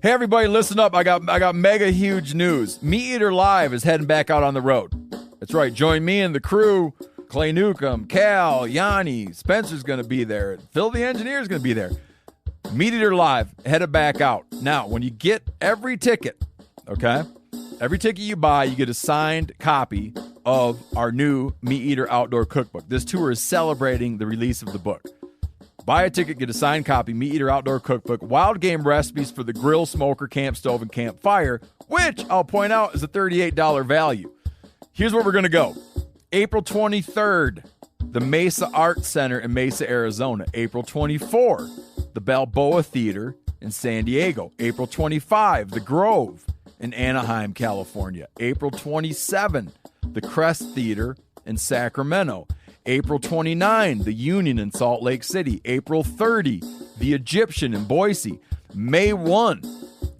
Hey, everybody, listen up. I got mega huge news. Meat Eater Live is heading back out on the road. That's right. Join me and the crew. Clay Newcomb, Cal, Yanni, Spencer's going to be there. Phil the Engineer's going to be there. Meat Eater Live, headed back out. Now, when you get every ticket, okay, every ticket you buy, you get a signed copy of our new Meat Eater Outdoor Cookbook. This tour is celebrating the release of the book. Buy a ticket, get a signed copy, Meat Eater Outdoor Cookbook, wild game recipes for the grill, smoker, camp stove, and campfire, which I'll point out is a $38 value. Here's where we're going to go. April 23rd, the Mesa Art Center in Mesa, Arizona. April 24, the Balboa Theater in San Diego. April 25, the Grove in Anaheim, California. April 27, the Crest Theater in Sacramento. April 29, the Union in Salt Lake City. April 30, the Egyptian in Boise. May 1,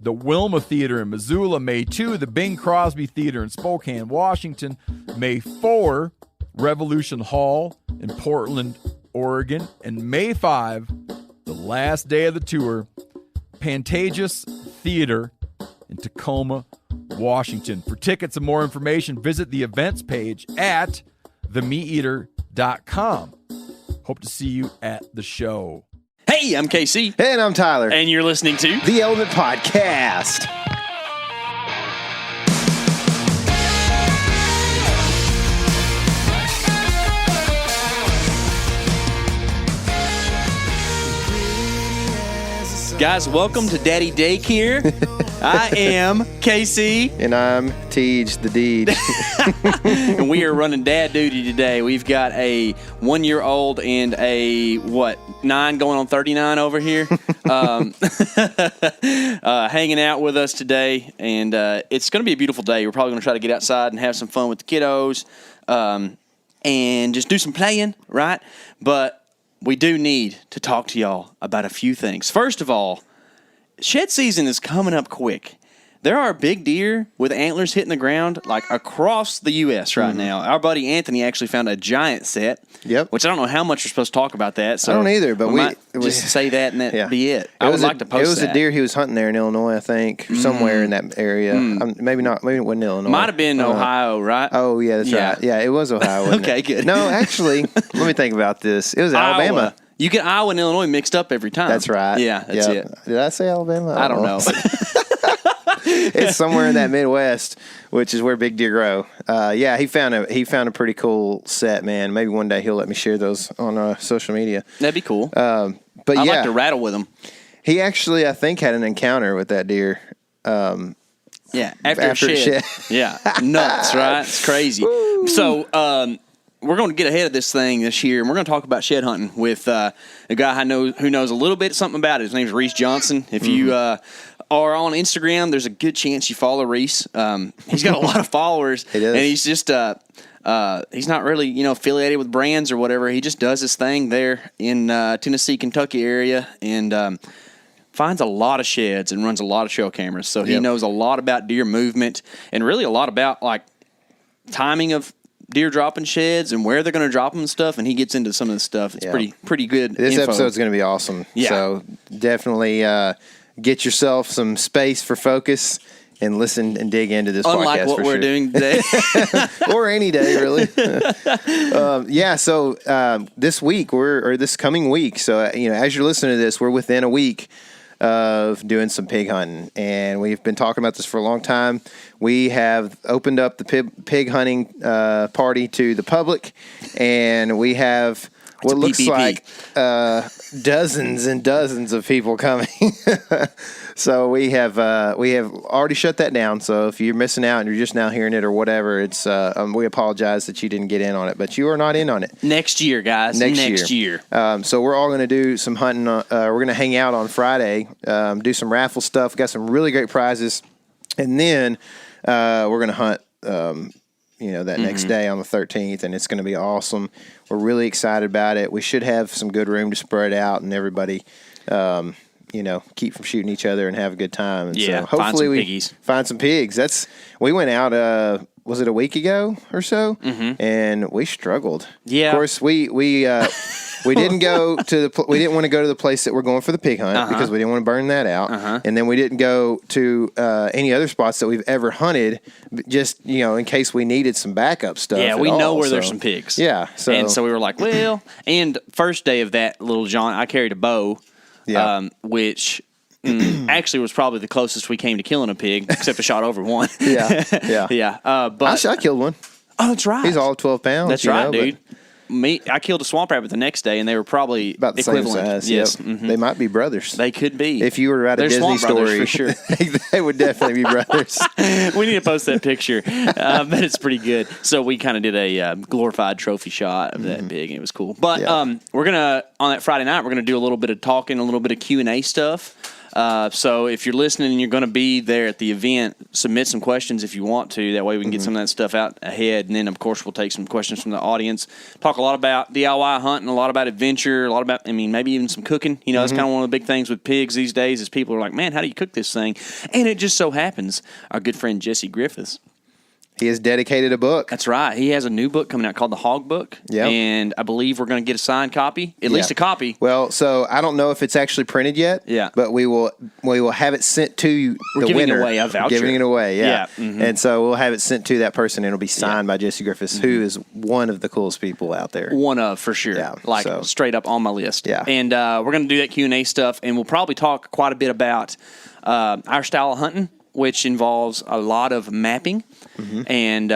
the Wilma Theater in Missoula. May 2, the Bing Crosby Theater in Spokane, Washington. May 4, Revolution Hall in Portland, Oregon. And May 5, the last day of the tour, Pantages Theater in Tacoma, Washington. For tickets and more information, visit the events page at themeateater.com. Hope to see you at the show. Hey, I'm K.C. And I'm Tyler. And you're listening to The Element Podcast. Guys, welcome to Daddy Daycare. I am KC. And I'm Tej the Deed. And we are running dad duty today. We've got a 1-year-old and a, 9 going on 39 over here. Hanging out with us today. And it's going to be a beautiful day. We're probably going to try to get outside and have some fun with the kiddos and just do some playing, right? But we do need to talk to y'all about a few things. First of all, shed season is coming up quick. There are big deer with antlers hitting the ground like across the U.S. right now. Our buddy Anthony actually found a giant set. Yep. Which I don't know how much we're supposed to talk about that. So I don't either, but we might just say that and that be it. I would like to post that. It was a deer he was hunting there in Illinois, I think, somewhere in that area. Maybe not. Maybe it wasn't Illinois. Might have been Ohio, right? Oh, yeah, that's right. Yeah, it was Ohio. Wasn't Okay, it? good. No, actually, let me think about this. It was Alabama. You get Iowa and Illinois mixed up every time. That's right. Yeah, that's it. Did I say Alabama? I don't know. It's somewhere in that Midwest, which is where big deer grow. Yeah, he found a pretty cool set, man. Maybe one day he'll let me share those on social media. That'd be cool. But I'd like to rattle with him. He actually, I think, had an encounter with that deer. Yeah, after it shed. Yeah, nuts, right? It's crazy. Woo. So we're going to get ahead of this thing this year, and we're going to talk about shed hunting with a guy I know who knows a little bit something about it. His name's Reese Johnson. If you are on Instagram, there's a good chance you follow Reese. He's got a lot of followers, and he's just he's not really affiliated with brands or whatever. He just does his thing there in Tennessee, Kentucky area, and finds a lot of sheds and runs a lot of trail cameras. So he knows a lot about deer movement and really a lot about like timing of deer dropping sheds and where they're going to drop them and stuff, and he gets into some of the stuff. It's pretty good. This info. episode's going to be awesome. Yeah. So definitely get yourself some space for focus and listen and dig into this Unlike podcast. What we're doing today. Or any day, really. So this week, this coming week, so as you're listening to this, we're within a week of doing some pig hunting, and we've been talking about this for a long time. We have opened up the pig hunting party to the public, and we have what looks like dozens and dozens of people coming. So we have already shut that down. So if you're missing out and you're just now hearing it or whatever, it's we apologize that you didn't get in on it, but you are not in on it. Next year, guys. Next year. So we're all going to do some hunting. We're going to hang out on Friday, do some raffle stuff. Got some really great prizes, and then we're going to hunt. That next day on the 13th, and it's going to be awesome. We're really excited about it. We should have some good room to spread out and everybody, keep from shooting each other and have a good time. And so hopefully we find some pigs. We went out, was it a week ago or so? Mm-hmm. And we struggled. Yeah. Of course, we we didn't go to we didn't want to go to the place that we're going for the pig hunt because we didn't want to burn that out. And then we didn't go to any other spots that we've ever hunted, just in case we needed some backup stuff. Yeah, we know where there's some pigs. Yeah, so we were like, well, and first day of that little jaunt, I carried a bow, which. Actually was probably the closest we came to killing a pig, except I shot over one. Yeah. But I killed one. Oh, that's right. He's all 12 pounds. That's right, dude. I killed a swamp rabbit the next day, and they were probably about the equivalent. Same size. Yes, They might be brothers. They could be. If you were to write a Disney story, for sure. they would definitely be brothers. We need to post that picture, but it's pretty good. So we kind of did a glorified trophy shot of that pig, and it was cool. But we're gonna on that Friday night, we're gonna do a little bit of talking, a little bit of Q&A stuff. So if you're listening and you're going to be there at the event, submit some questions if you want to. That way we can get some of that stuff out ahead. And then, of course, we'll take some questions from the audience. Talk a lot about DIY hunting, a lot about adventure, a lot about, maybe even some cooking. That's kind of one of the big things with pigs these days is people are like, man, how do you cook this thing? And it just so happens our good friend Jesse Griffiths, he has dedicated a book. That's right. He has a new book coming out called The Hog Book. Yeah. And I believe we're going to get a signed copy, at least a copy. Well, so I don't know if it's actually printed yet. Yeah. But we will have it sent to the giving winner. Away a voucher. Giving it away, yeah. Mm-hmm. And so we'll have it sent to that person, and it'll be signed by Jesse Griffiths, who is one of the coolest people out there. One of, for sure. Yeah. Straight up on my list. Yeah. And we're going to do that Q&A stuff, and we'll probably talk quite a bit about our style of hunting, which involves a lot of mapping, and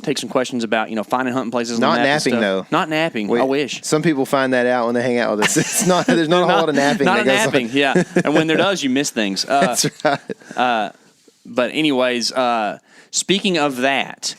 take some questions about finding hunting places. Not on the map napping though. Not napping. I wish. Some people find that out when they hang out with us. It's not. There's not a whole lot of napping. Not napping. Yeah. And when there does, you miss things. That's right. But anyways, speaking of that,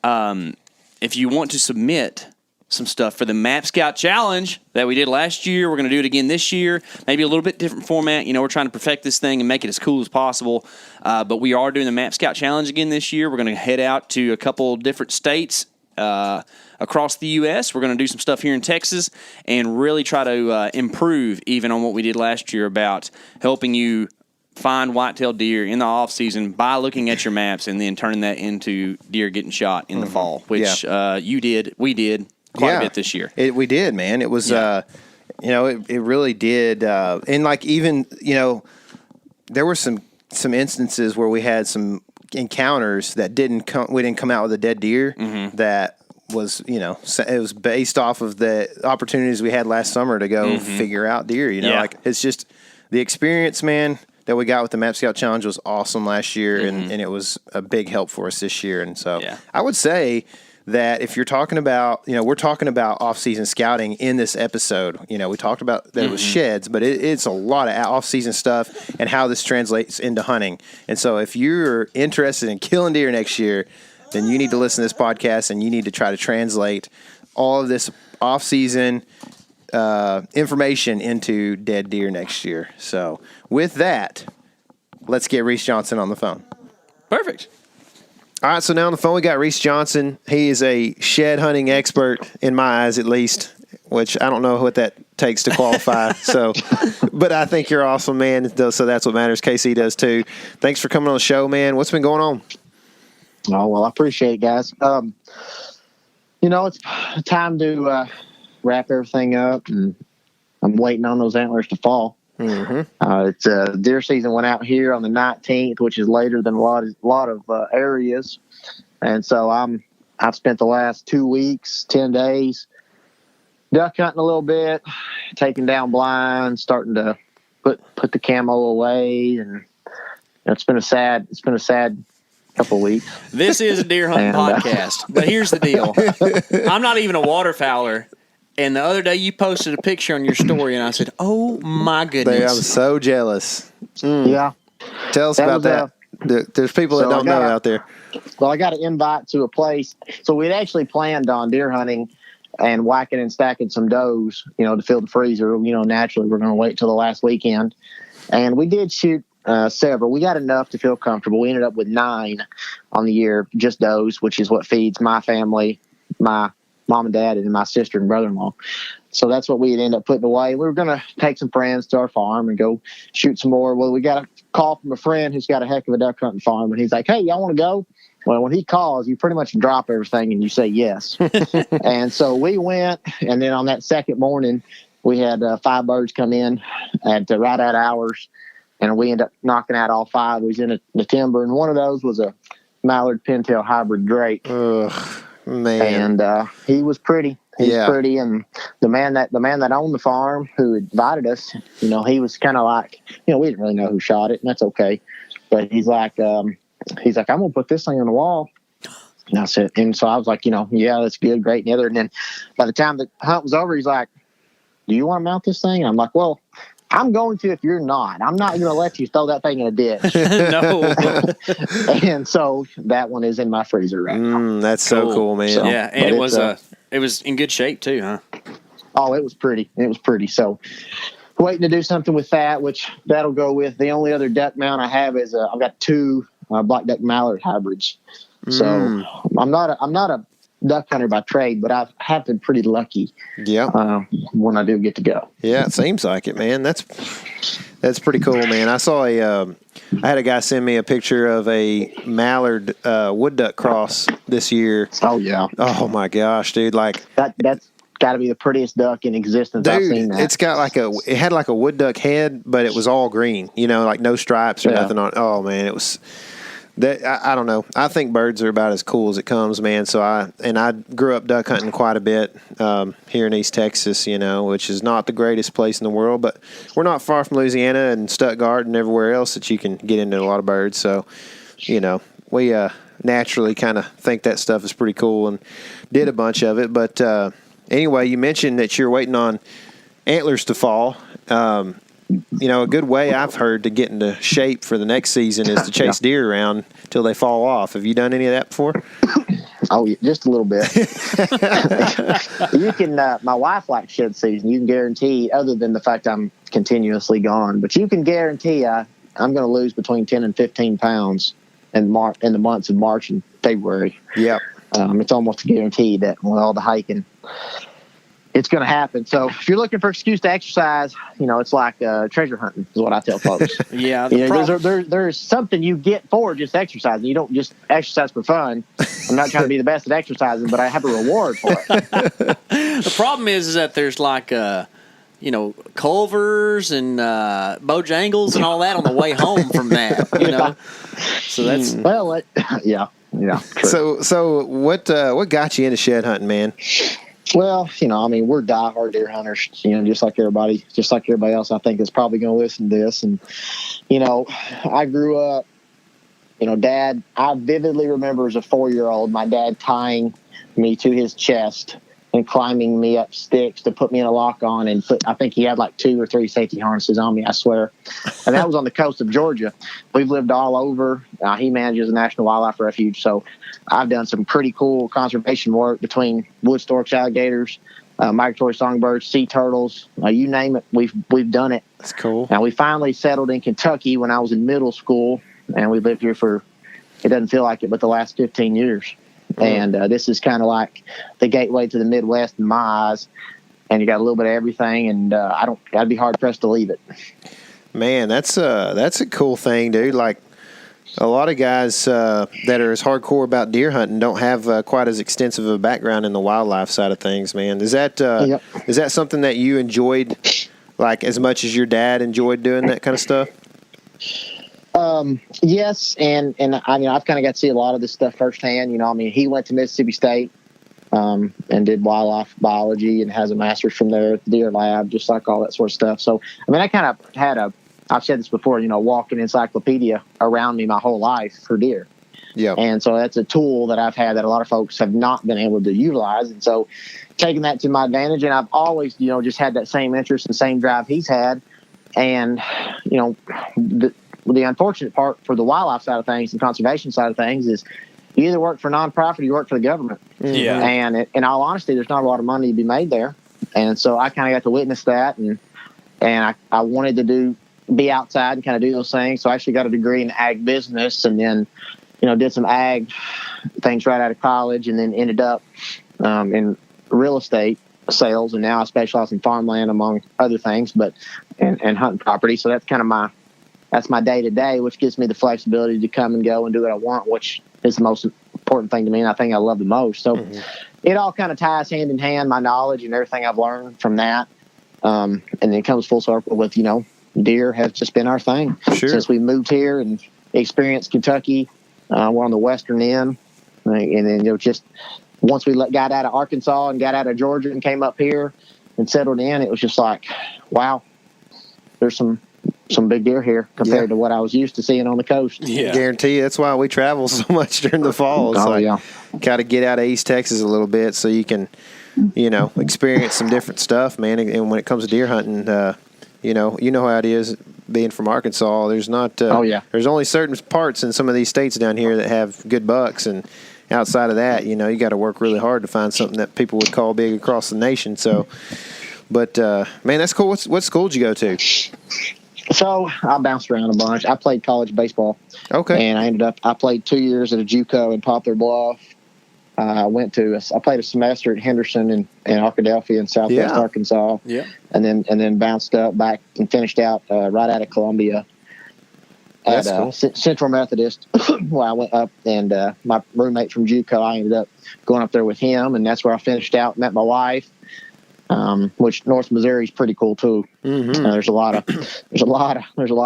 if you want to submit some stuff for the Map Scout Challenge that we did last year, we're going to do it again this year. Maybe a little bit different format. We're trying to perfect this thing and make it as cool as possible. But we are doing the Map Scout Challenge again this year. We're going to head out to a couple different states across the U.S. We're going to do some stuff here in Texas and really try to improve even on what we did last year about helping you find whitetail deer in the off season by looking at your maps and then turning that into deer getting shot in the fall, which you did, we did. Quite a bit this year. We did, man. It was, it really did. And like even, there were some instances where we had some encounters that we didn't come out with a dead deer that was, it was based off of the opportunities we had last summer to go figure out deer, like it's just the experience, man, that we got with the Map Scout Challenge was awesome last year and it was a big help for us this year. And so I would say that if you're talking about, we're talking about off-season scouting in this episode. We talked about that it was sheds, but it's a lot of off-season stuff and how this translates into hunting. And so if you're interested in killing deer next year, then you need to listen to this podcast and you need to try to translate all of this off-season information into dead deer next year. So with that, let's get Reese Johnson on the phone. Perfect. All right, so now on the phone we got Reese Johnson. He is a shed hunting expert, in my eyes at least, which I don't know what that takes to qualify. But I think you're awesome, man. So that's what matters. KC does too. Thanks for coming on the show, man. What's been going on? Oh, well, I appreciate it, guys. It's time to wrap everything up, and I'm waiting on those antlers to fall. It's deer season went out here on the 19th, which is later than a lot of areas, and so I've spent the last 2 weeks, 10 days, duck hunting a little bit, taking down blinds, starting to put the camo away, and it's been a sad couple of weeks. This is a deer hunting podcast, but here's the deal: I'm not even a waterfowler. And the other day you posted a picture on your story, and I said, "Oh my goodness!" I'm so jealous. Yeah, tell us about that. There's people that don't know out there. Well, I got an invite to a place. So we'd actually planned on deer hunting and whacking and stacking some does, to fill the freezer. Naturally we're going to wait till the last weekend, and we did shoot several. We got enough to feel comfortable. We ended up with 9 on the year, just does, which is what feeds my family, my mom and dad, and my sister and brother-in-law. So that's what we'd end up putting away. We were going to take some friends to our farm and go shoot some more. Well, we got call from a friend who's got a heck of a duck hunting farm, and he's like, "Hey, y'all want to go?" Well, when he calls, you pretty much drop everything and you say yes. And so we went, and then on that second morning, we had 5 birds come in at right at hours, and we ended up knocking out all 5. We was in the timber, and one of those was a mallard pintail hybrid drake. Ugh, man. And he was pretty. He's pretty, and the man that owned the farm, who invited us, he was kind of like, we didn't really know who shot it, and that's okay. But he's like, I'm gonna put this thing on the wall. And I said, and so I was like, yeah, that's good, great, and the other. And then by the time the hunt was over, he's like, "Do you want to mount this thing?" And I'm like, "Well, I'm going to if you're not. I'm not going to let you throw that thing in a ditch." No. And so that one is in my freezer right now. That's so cool, man. So, yeah, and it was in good shape too, huh? Oh, it was pretty. It was pretty. So waiting to do something with that, which that'll go with the only other duck mount I have is I've got 2 black duck mallard hybrids. So I'm not a duck hunter by trade, but I have been pretty lucky. Yeah. When I do get to go. Yeah, it seems like it, man. That's pretty cool, man. I saw I had a guy send me a picture of a mallard wood duck cross this year. Oh yeah. Oh my gosh, dude! Like that's got to be the prettiest duck in existence. Dude, I've seen that. It's got it had like a wood duck head, but it was all green. Like no stripes or nothing on it. Oh man, it was. I don't know. I think birds are about as cool as it comes, man. So I grew up duck hunting quite a bit here in East Texas, which is not the greatest place in the world, but we're not far from Louisiana and Stuttgart and everywhere else that you can get into a lot of birds. So, we naturally kind of think that stuff is pretty cool and did a bunch of it. But anyway, you mentioned that you're waiting on antlers to fall. A good way I've heard to get into shape for the next season is to chase deer around till they fall off. Have you done any of that before? Oh, just a little bit. You can. My wife likes shed season. You can guarantee, other than the fact I'm continuously gone, but you can guarantee I'm going to lose between 10 and 15 pounds in the months of March and February. Yeah. It's almost a guarantee that with all the hiking, it's going to happen. So if you're looking for an excuse to exercise, it's like treasure hunting is what I tell folks. Yeah. There's something you get for just exercising. You don't just exercise for fun. I'm not trying to be the best at exercising, but I have a reward for it. The problem is that there's like, Culvers and Bojangles and all that on the way home from that, So that's... Well, yeah. True. So what got you into shed hunting, man? Well, we're diehard deer hunters, just like everybody else, I think, is probably going to listen to this. And, I grew up, Dad, I vividly remember as a 4-year-old, my dad tying me to his chest and climbing me up sticks to put me in a lock on and I think he had like 2 or 3 safety harnesses on me, I swear. And that was on the coast of Georgia. We've lived all over. He manages a national wildlife refuge. So I've done some pretty cool conservation work between wood storks, alligators, migratory songbirds, sea turtles, you name it. We've done it. That's cool. Now we finally settled in Kentucky when I was in middle school, and we lived here for, it doesn't feel like it, but the last 15 years. And this is kind of like the gateway to the Midwest in my eyes. And you got a little bit of everything, and I'd be hard pressed to leave it. Man, that's a cool thing, dude. Like a lot of guys that are as hardcore about deer hunting don't have quite as extensive a background in the wildlife side of things, man. Is that is that something that you enjoyed, like as much as your dad enjoyed doing that kind of stuff? Yes, and I've kind of got to see a lot of this stuff firsthand. He went to Mississippi State and did wildlife biology and has a master's from there at the Deer Lab, just like all that sort of stuff. So, I kind of had I've said this before, walking encyclopedia around me my whole life for deer. Yeah. And so that's a tool that I've had that a lot of folks have not been able to utilize. And so taking that to my advantage, and I've always, just had that same interest and same drive he's had. And, the unfortunate part for the wildlife side of things and conservation side of things is you either work for a nonprofit or you work for the government. Yeah. And in all honesty, there's not a lot of money to be made there. And so I kind of got to witness that. And I wanted to be outside and kind of do those things. So I actually got a degree in ag business, and then, did some ag things right out of college, and then ended up in real estate sales. And now I specialize in farmland, among other things, and hunting property. So that's kind of my that's my day to day, which gives me the flexibility to come and go and do what I want, which is the most important thing to me, and I think I love the most. So it all kind of ties hand in hand, my knowledge and everything I've learned from that. And then it comes full circle with, deer has just been our thing since we moved here and experienced Kentucky. We're on the western end, and then just once we got out of Arkansas and got out of Georgia and came up here and settled in, it was just like, wow, there's some big deer here compared to what I was used to seeing on the coast. Yeah, guarantee you. That's why we travel so much during the fall. It's got to get out of East Texas a little bit so you can, experience some different stuff, man. And when it comes to deer hunting, you know how it is being from Arkansas. There's not. There's only certain parts in some of these states down here that have good bucks, and outside of that, you got to work really hard to find something that people would call big across the nation. So, but man, that's cool. What school did you go to? So I bounced around a bunch. I played college baseball. Okay. And I played 2 years at a JUCO in Poplar Bluff. I played a semester at Henderson and Arkadelphia in Southwest Arkansas. Yeah. And then bounced up back and finished out right out of Columbia at Central Methodist. Well, I went up, and my roommate from JUCO, I ended up going up there with him, and that's where I finished out, met my wife. Which North Missouri is pretty cool too. Mm-hmm. There's a lot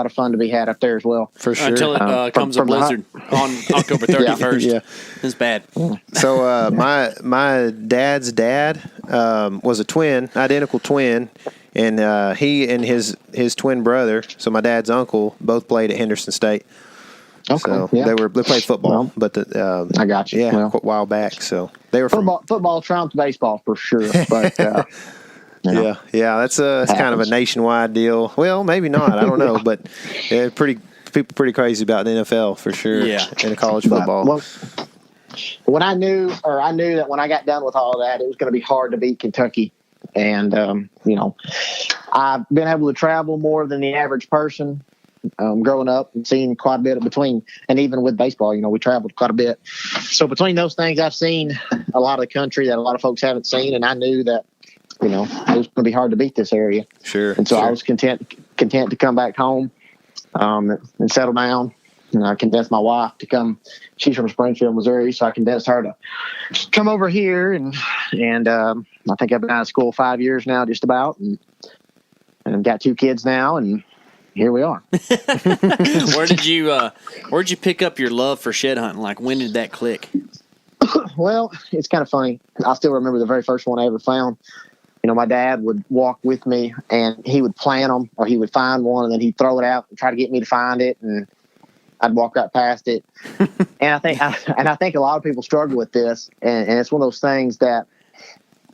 of fun to be had up there as well. For sure. Until it comes a blizzard on October 31st. Yeah. It's bad. So my dad's dad was a identical twin, and he and his twin brother, so my dad's uncle, both played at Henderson State. Okay. So they played football, but I got you. Yeah, a while back. So they were football trumped baseball for sure. But that's kind of a nationwide deal. Well, maybe not. I don't know, but people pretty crazy about the NFL for sure. Yeah, and college football. Well, when I knew that when I got done with all of that, it was going to be hard to beat Kentucky. And I've been able to travel more than the average person. Growing up and seeing quite a bit of between, and even with baseball, we traveled quite a bit. So between those things, I've seen a lot of the country that a lot of folks haven't seen, and I knew that, it was going to be hard to beat this area. Sure. And so I was content to come back home and settle down. And I convinced my wife to come. She's from Springfield, Missouri, so I convinced her to come over here. And I think I've been out of school 5 years now, just about, and I've got 2 kids now, and here we are. Where'd you pick up your love for shed hunting? Like, when did that click? Well, it's kind of funny. I still remember the very first one I ever found. My dad would walk with me, and he would plant them, or he would find one, and then he'd throw it out and try to get me to find it, and I'd walk right past it. And I think a lot of people struggle with this, and it's one of those things that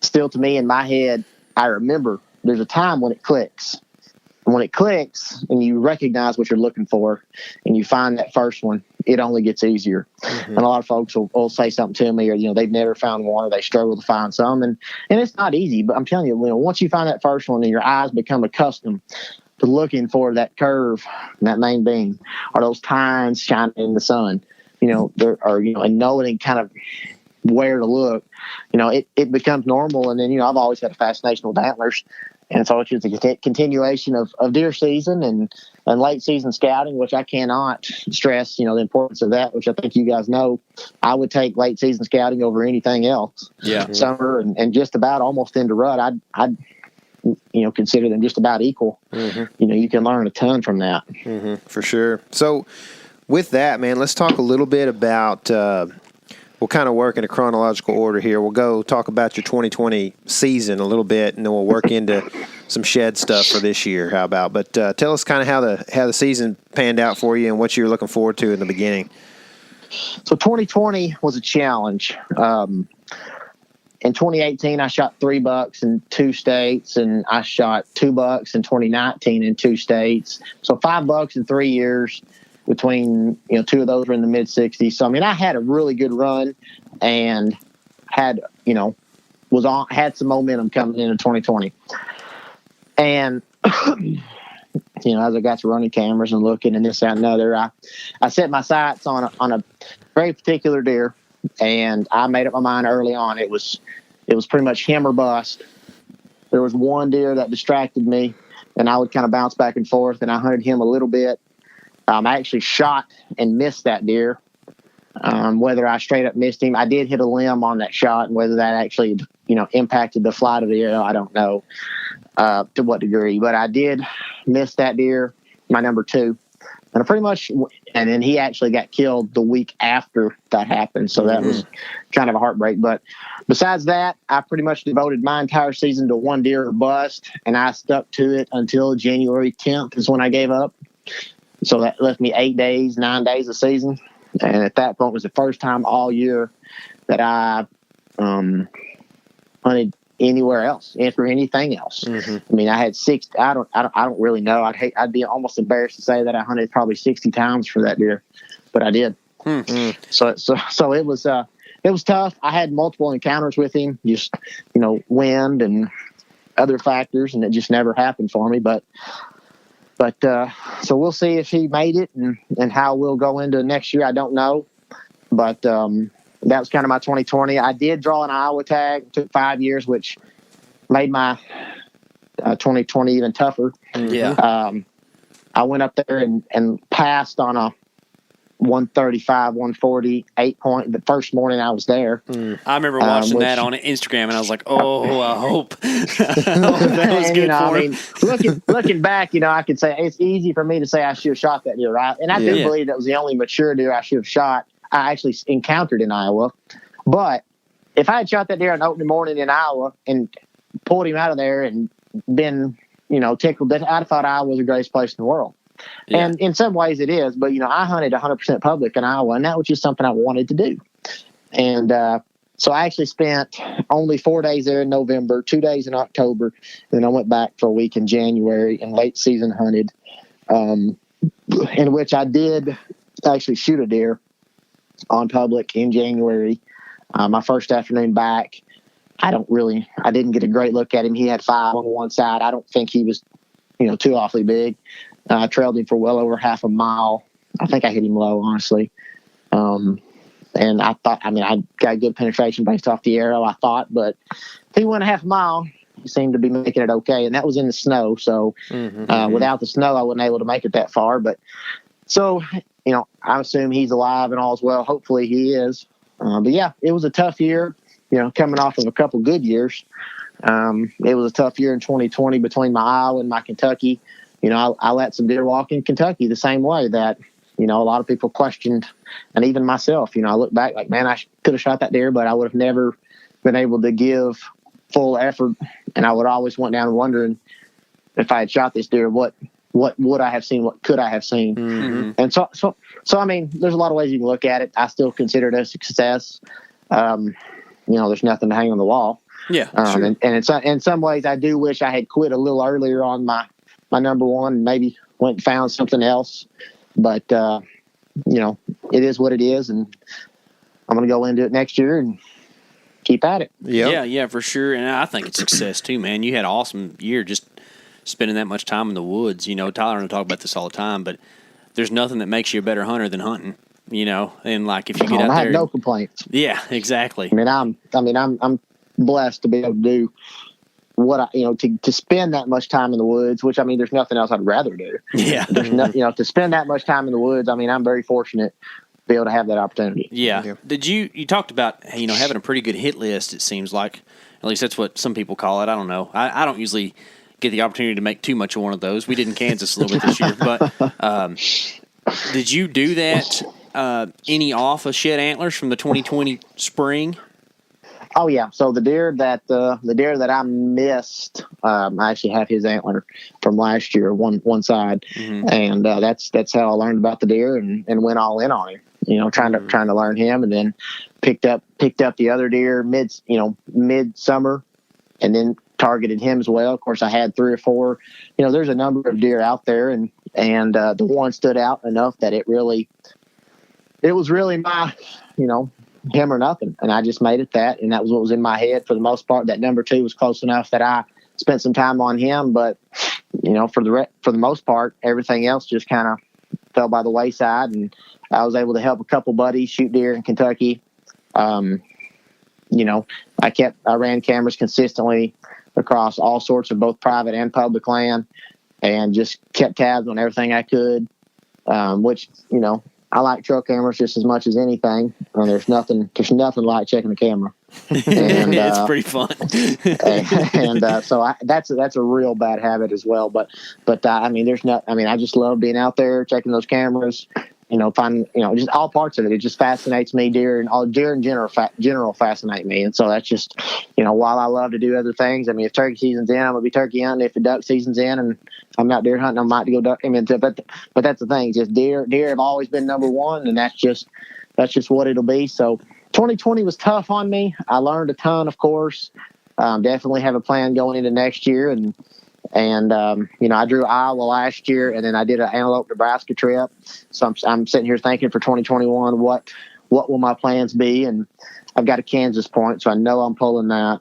still, to me, in my head, I remember there's a time when it clicks. And when it clicks and you recognize what you're looking for and you find that first one, it only gets easier. Mm-hmm. And a lot of folks will say something to me, or, they've never found one, or they struggle to find some. And it's not easy, but I'm telling you, once you find that first one and your eyes become accustomed to looking for that curve and that main beam, or those tines shining in the sun, and knowing kind of where to look, it becomes normal. And then, I've always had a fascination with antlers. And so it's just a continuation of deer season and late season scouting, which I cannot stress, the importance of that, which I think you guys know. I would take late season scouting over anything else. Yeah. Summer and just about almost into rut, I'd consider them just about equal. Mm-hmm. You can learn a ton from that. Mm-hmm. For sure. So with that, man, let's talk a little bit about we'll kind of work in a chronological order here. We'll go talk about your 2020 season a little bit, and then we'll work into some shed stuff for this year. How about? But tell us kind of how the season panned out for you and what you're looking forward to in the beginning. So 2020 was a challenge. In 2018, I shot 3 bucks in 2 states, and I shot 2 bucks in 2019 in 2 states. So 5 bucks in 3 years. Between 2 of those were in the mid 60s. So I had a really good run, and had some momentum coming into 2020. And as I got to running cameras and looking and this, that, and another, I set my sights on a very particular deer, and I made up my mind early on. It was pretty much him or bust. There was one deer that distracted me, and I would kind of bounce back and forth, and I hunted him a little bit. I actually shot and missed that deer. Whether I straight up missed him, I did hit a limb on that shot, and whether that actually, impacted the flight of the arrow, I don't know to what degree. But I did miss that deer, my number 2. And and then he actually got killed the week after that happened. So that was kind of a heartbreak. But besides that, I pretty much devoted my entire season to one deer or bust, and I stuck to it until January 10th is when I gave up. So that left me 9 days of season. And at that point was the first time all year that I hunted anywhere else, for anything else. I mean, I had 6. I don't really know. I'd be almost embarrassed to say that I hunted probably 60 times for that deer, but I did. So it was tough. I had multiple encounters with him, just wind and other factors, and it just never happened for me. But so we'll see if he made it and how we'll go into next year. I don't know, but that was kind of my 2020. I did draw an Iowa tag. It took 5 years, which made my 2020 even tougher. Yeah. I went up there and passed on a 135, 140, 8-point the first morning I was there. I remember watching that on Instagram, and I was like, oh, I hope that was good for him. Looking back, I could say it's easy for me to say I should have shot that deer, right? And I do believe that was the only mature deer I should have shot. I actually encountered in Iowa. But if I had shot that deer on opening morning in Iowa and pulled him out of there and been, tickled, I'd have thought Iowa was the greatest place in the world. Yeah. And in some ways it is, but, I hunted 100% public in Iowa, and that was just something I wanted to do. And so I actually spent only 4 days there in November, 2 days in October, and then I went back for a week in January and late season hunted, in which I did actually shoot a deer on public in January. My first afternoon back, I didn't get a great look at him. He had 5 on one side. I don't think he was, too awfully big. I trailed him for well over half a mile. I think I hit him low, honestly. And I thought, I got good penetration based off the arrow, I thought, but if he went a half a mile, he seemed to be making it okay. And that was in the snow. So without the snow, I wasn't able to make it that far. But so, I assume he's alive and all's well. Hopefully he is. But yeah, it was a tough year, coming off of a couple good years. It was a tough year in 2020 between my Iowa and my Kentucky. I let some deer walk in Kentucky the same way that, a lot of people questioned, and even myself, I look back like, man, I could have shot that deer, but I would have never been able to give full effort. And I would always went down wondering if I had shot this deer, what would I have seen? What could I have seen? And so, there's a lot of ways you can look at it. I still consider it a success. There's nothing to hang on the wall. Yeah. Sure. And in some ways I do wish I had quit a little earlier on my number 1 and maybe went and found something else. But, it is what it is. And I'm going to go into it next year and keep at it. Yep. Yeah, for sure. And I think it's success too, man. You had an awesome year just spending that much time in the woods. Tyler and I talk about this all the time, but there's nothing that makes you a better hunter than hunting, and like if you get out there. I have no complaints. Yeah, exactly. I'm blessed to be able to do what to spend that much time in the woods, which there's nothing else I'd rather do. Yeah. There's to spend that much time in the woods. I'm very fortunate to be able to have that opportunity. Yeah. Did you talked about, having a pretty good hit list, it seems like, at least that's what some people call it. I don't know. I don't usually get the opportunity to make too much of one of those. We did in Kansas a little bit this year, but did you do that any off of shed antlers from the 2020 spring? Oh yeah. So the deer that I missed, I actually have his antler from last year, one side, and that's how I learned about the deer and went all in on him. Trying to learn him, and then picked up the other deer mid-summer, and then targeted him as well. Of course, I had 3 or 4. There's a number of deer out there, and the one stood out enough that it was really my him or nothing, and I just made it that, and that was what was in my head for the most part. That number 2 was close enough that I spent some time on him, but for the most part, everything else just kind of fell by the wayside, and I was able to help a couple buddies shoot deer in Kentucky. I ran cameras consistently across all sorts of both private and public land, and just kept tabs on everything I could. which, I like trail cameras just as much as anything. And there's nothing like checking the camera. And, it's pretty fun. So that's a real bad habit as well. But I just love being out there checking those cameras. Just all parts of it. It just fascinates me. Deer in general fascinate me. And so that's just, while I love to do other things. I mean, if turkey season's in, I'm gonna be turkey hunting. If the duck season's in and I'm out deer hunting, I might go duck. But that's the thing. Just deer have always been number one, and that's just what it'll be. So 2020 was tough on me. I learned a ton, of course. Definitely have a plan going into next year, and I drew Iowa last year, and then I did an Antelope, Nebraska trip. So I'm sitting here thinking for 2021, what will my plans be? And I've got a Kansas point, so I know I'm pulling that.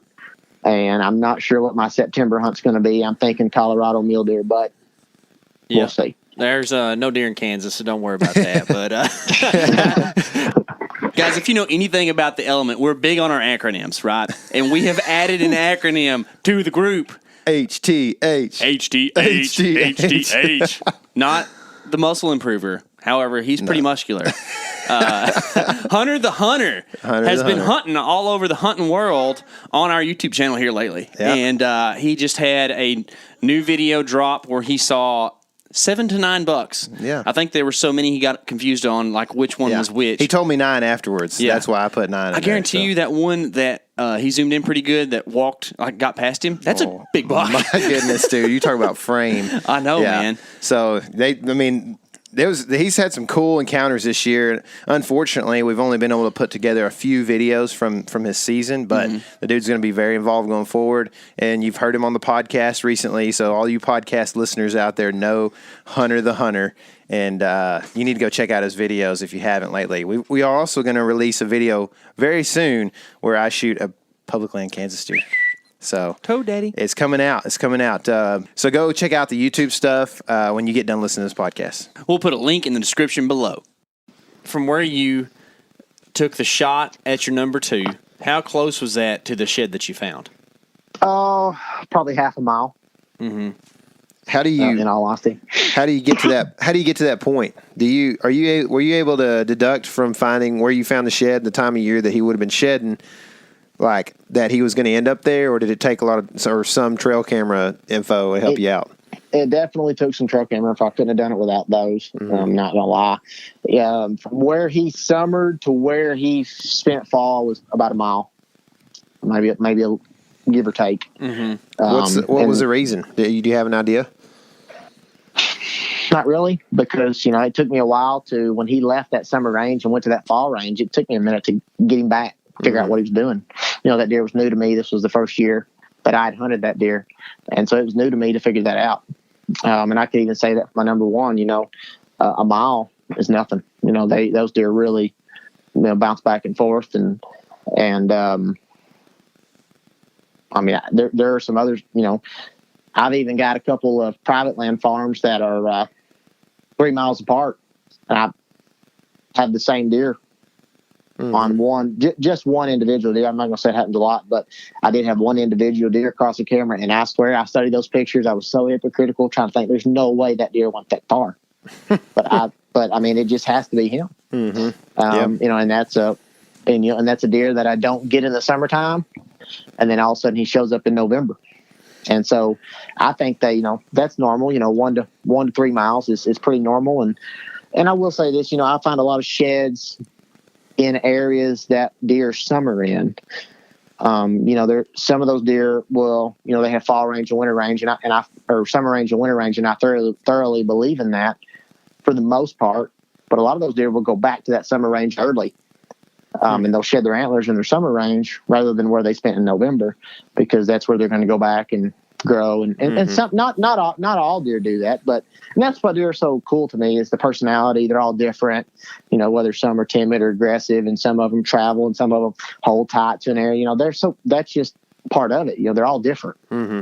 And I'm not sure what my September hunt's going to be. I'm thinking Colorado mule deer, but we'll see. There's no deer in Kansas, so don't worry about that. But guys, if you know anything about the element, we're big on our acronyms, right? And we have added an acronym to the group. HTH. HTH. Not the muscle improver. However, he's pretty muscular. Hunter the Hunter has been hunting all over the hunting world on our YouTube channel here lately. Yep. And he just had a new video drop where he saw 7 to 9 bucks. Yeah. I think there were so many he got confused on, like which one was which. He told me 9 afterwards. Yeah. That's why I put 9 in I guarantee you that one that he zoomed in pretty good that got past him, that's a big buck. My goodness, dude. You talk about frame. I know, man. So, he's had some cool encounters this year. Unfortunately, we've only been able to put together a few videos from his season, but the dude's going to be very involved going forward. And you've heard him on the podcast recently, so all you podcast listeners out there know Hunter the Hunter. And you need to go check out his videos if you haven't lately. We are also going to release a video very soon where I shoot a public land Kansas deer. So, Toad Daddy. It's coming out. So go check out the YouTube stuff when you get done listening to this podcast. We'll put a link in the description below. From where you took the shot at your number 2, how close was that to the shed that you found? Oh, probably half a mile. Mm-hmm. How do you, in all honesty, how do you get to that? How do you get to that point? Were you able to deduct from finding where you found the shed, the time of year that he would have been shedding, like that he was going to end up there, or did it take a lot of or some trail camera info to help you out? It definitely took some trail camera. If I couldn't have done it without those, I'm not gonna lie. From where he summered to where he spent fall was about a mile, maybe a give or take. Mm-hmm. What was the reason? Do you have an idea? Not really, because it took me a while to when he left that summer range and went to that fall range. It took me a minute to get him back, figure out what he was doing. That deer was new to me. This was the first year that I had hunted that deer, and so it was new to me to figure that out. And I could even say that for my number 1. A mile is nothing. Those deer really bounce back and forth, and there are some others. I've even got a couple of private land farms that are 3 miles apart, and I have the same deer on just one individual deer. I'm not going to say it happens a lot, but I did have one individual deer across the camera, and I swear I studied those pictures. I was so hypocritical trying to think there's no way that deer went that far. but it just has to be him. Mm-hmm. And that's a deer that I don't get in the summertime, and then all of a sudden he shows up in November. And so I think that, that's normal. 1 to 3 miles is pretty normal. And I will say this, I find a lot of sheds in areas that deer summer in. Some of those deer will, they have fall range and winter range or summer range and winter range. And I thoroughly believe in that for the most part. But a lot of those deer will go back to that summer range early. And they'll shed their antlers in their summer range rather than where they spent in November, because that's where they're going to go back and grow. And some, not all deer do that, and that's what deer are so cool to me is the personality. They're all different, whether some are timid or aggressive, and some of them travel and some of them hold tight to an area. That's just part of it. They're all different. Mm-hmm.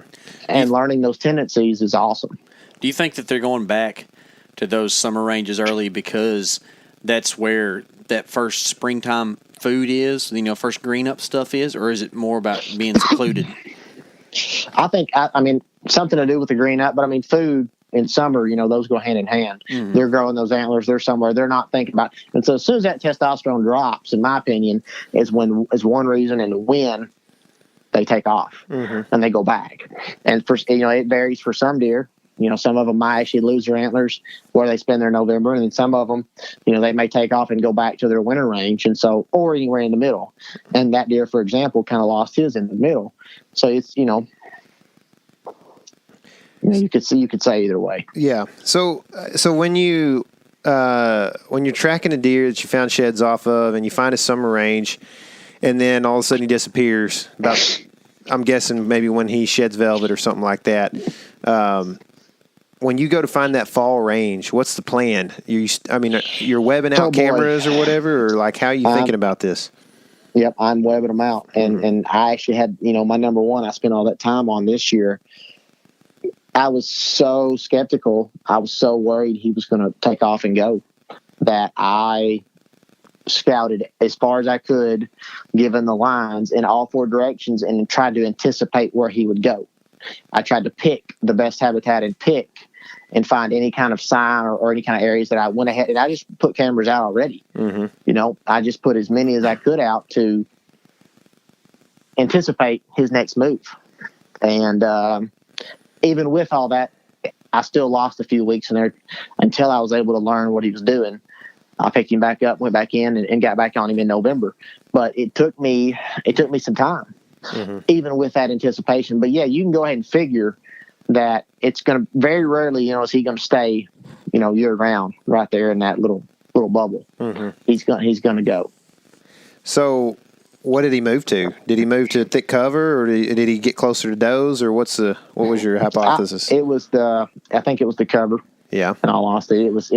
And learning those tendencies is awesome. Do you think that they're going back to those summer ranges early because that's where that first springtime food is, first green up stuff is, or is it more about being secluded? I think, something to do with the green up, but food in summer, those go hand in hand. Mm-hmm. They're growing those antlers. They're somewhere. They're not thinking about it. And so as soon as that testosterone drops, in my opinion, is one reason, and when they take off and they go back. And for it varies for some deer. Some of them might actually lose their antlers where they spend their November, and then some of them, they may take off and go back to their winter range, and so, or anywhere in the middle. And that deer, for example, kind of lost his in the middle. So it's you could say either way. Yeah. So when you're tracking a deer that you found sheds off of, and you find a summer range, and then all of a sudden he disappears. I'm guessing maybe when he sheds velvet or something like that. When you go to find that fall range, what's the plan? You're webbing out cameras or whatever, or like how are you thinking about this? Yep, I'm webbing them out, and I actually had my number one I spent all that time on this year. I was so skeptical. I was so worried he was going to take off and go that I scouted as far as I could, given the lines in all four directions, and tried to anticipate where he would go. I tried to pick the best habitat and find any kind of sign or any kind of areas that I went ahead, and I just put cameras out already. I just put as many as I could out to anticipate his next move. And even with all that, I still lost a few weeks in there until I was able to learn what he was doing. I picked him back up, went back in, and got back on him in November. But it took me some time, even with that anticipation. But yeah, you can go ahead and figure that it's going to very rarely, is he going to stay, year round right there in that little bubble. He's going to go. So what did he move to? Did he move to thick cover, or did he get closer to does, or what was your hypothesis? I think it was the cover. Yeah. In all honesty, it was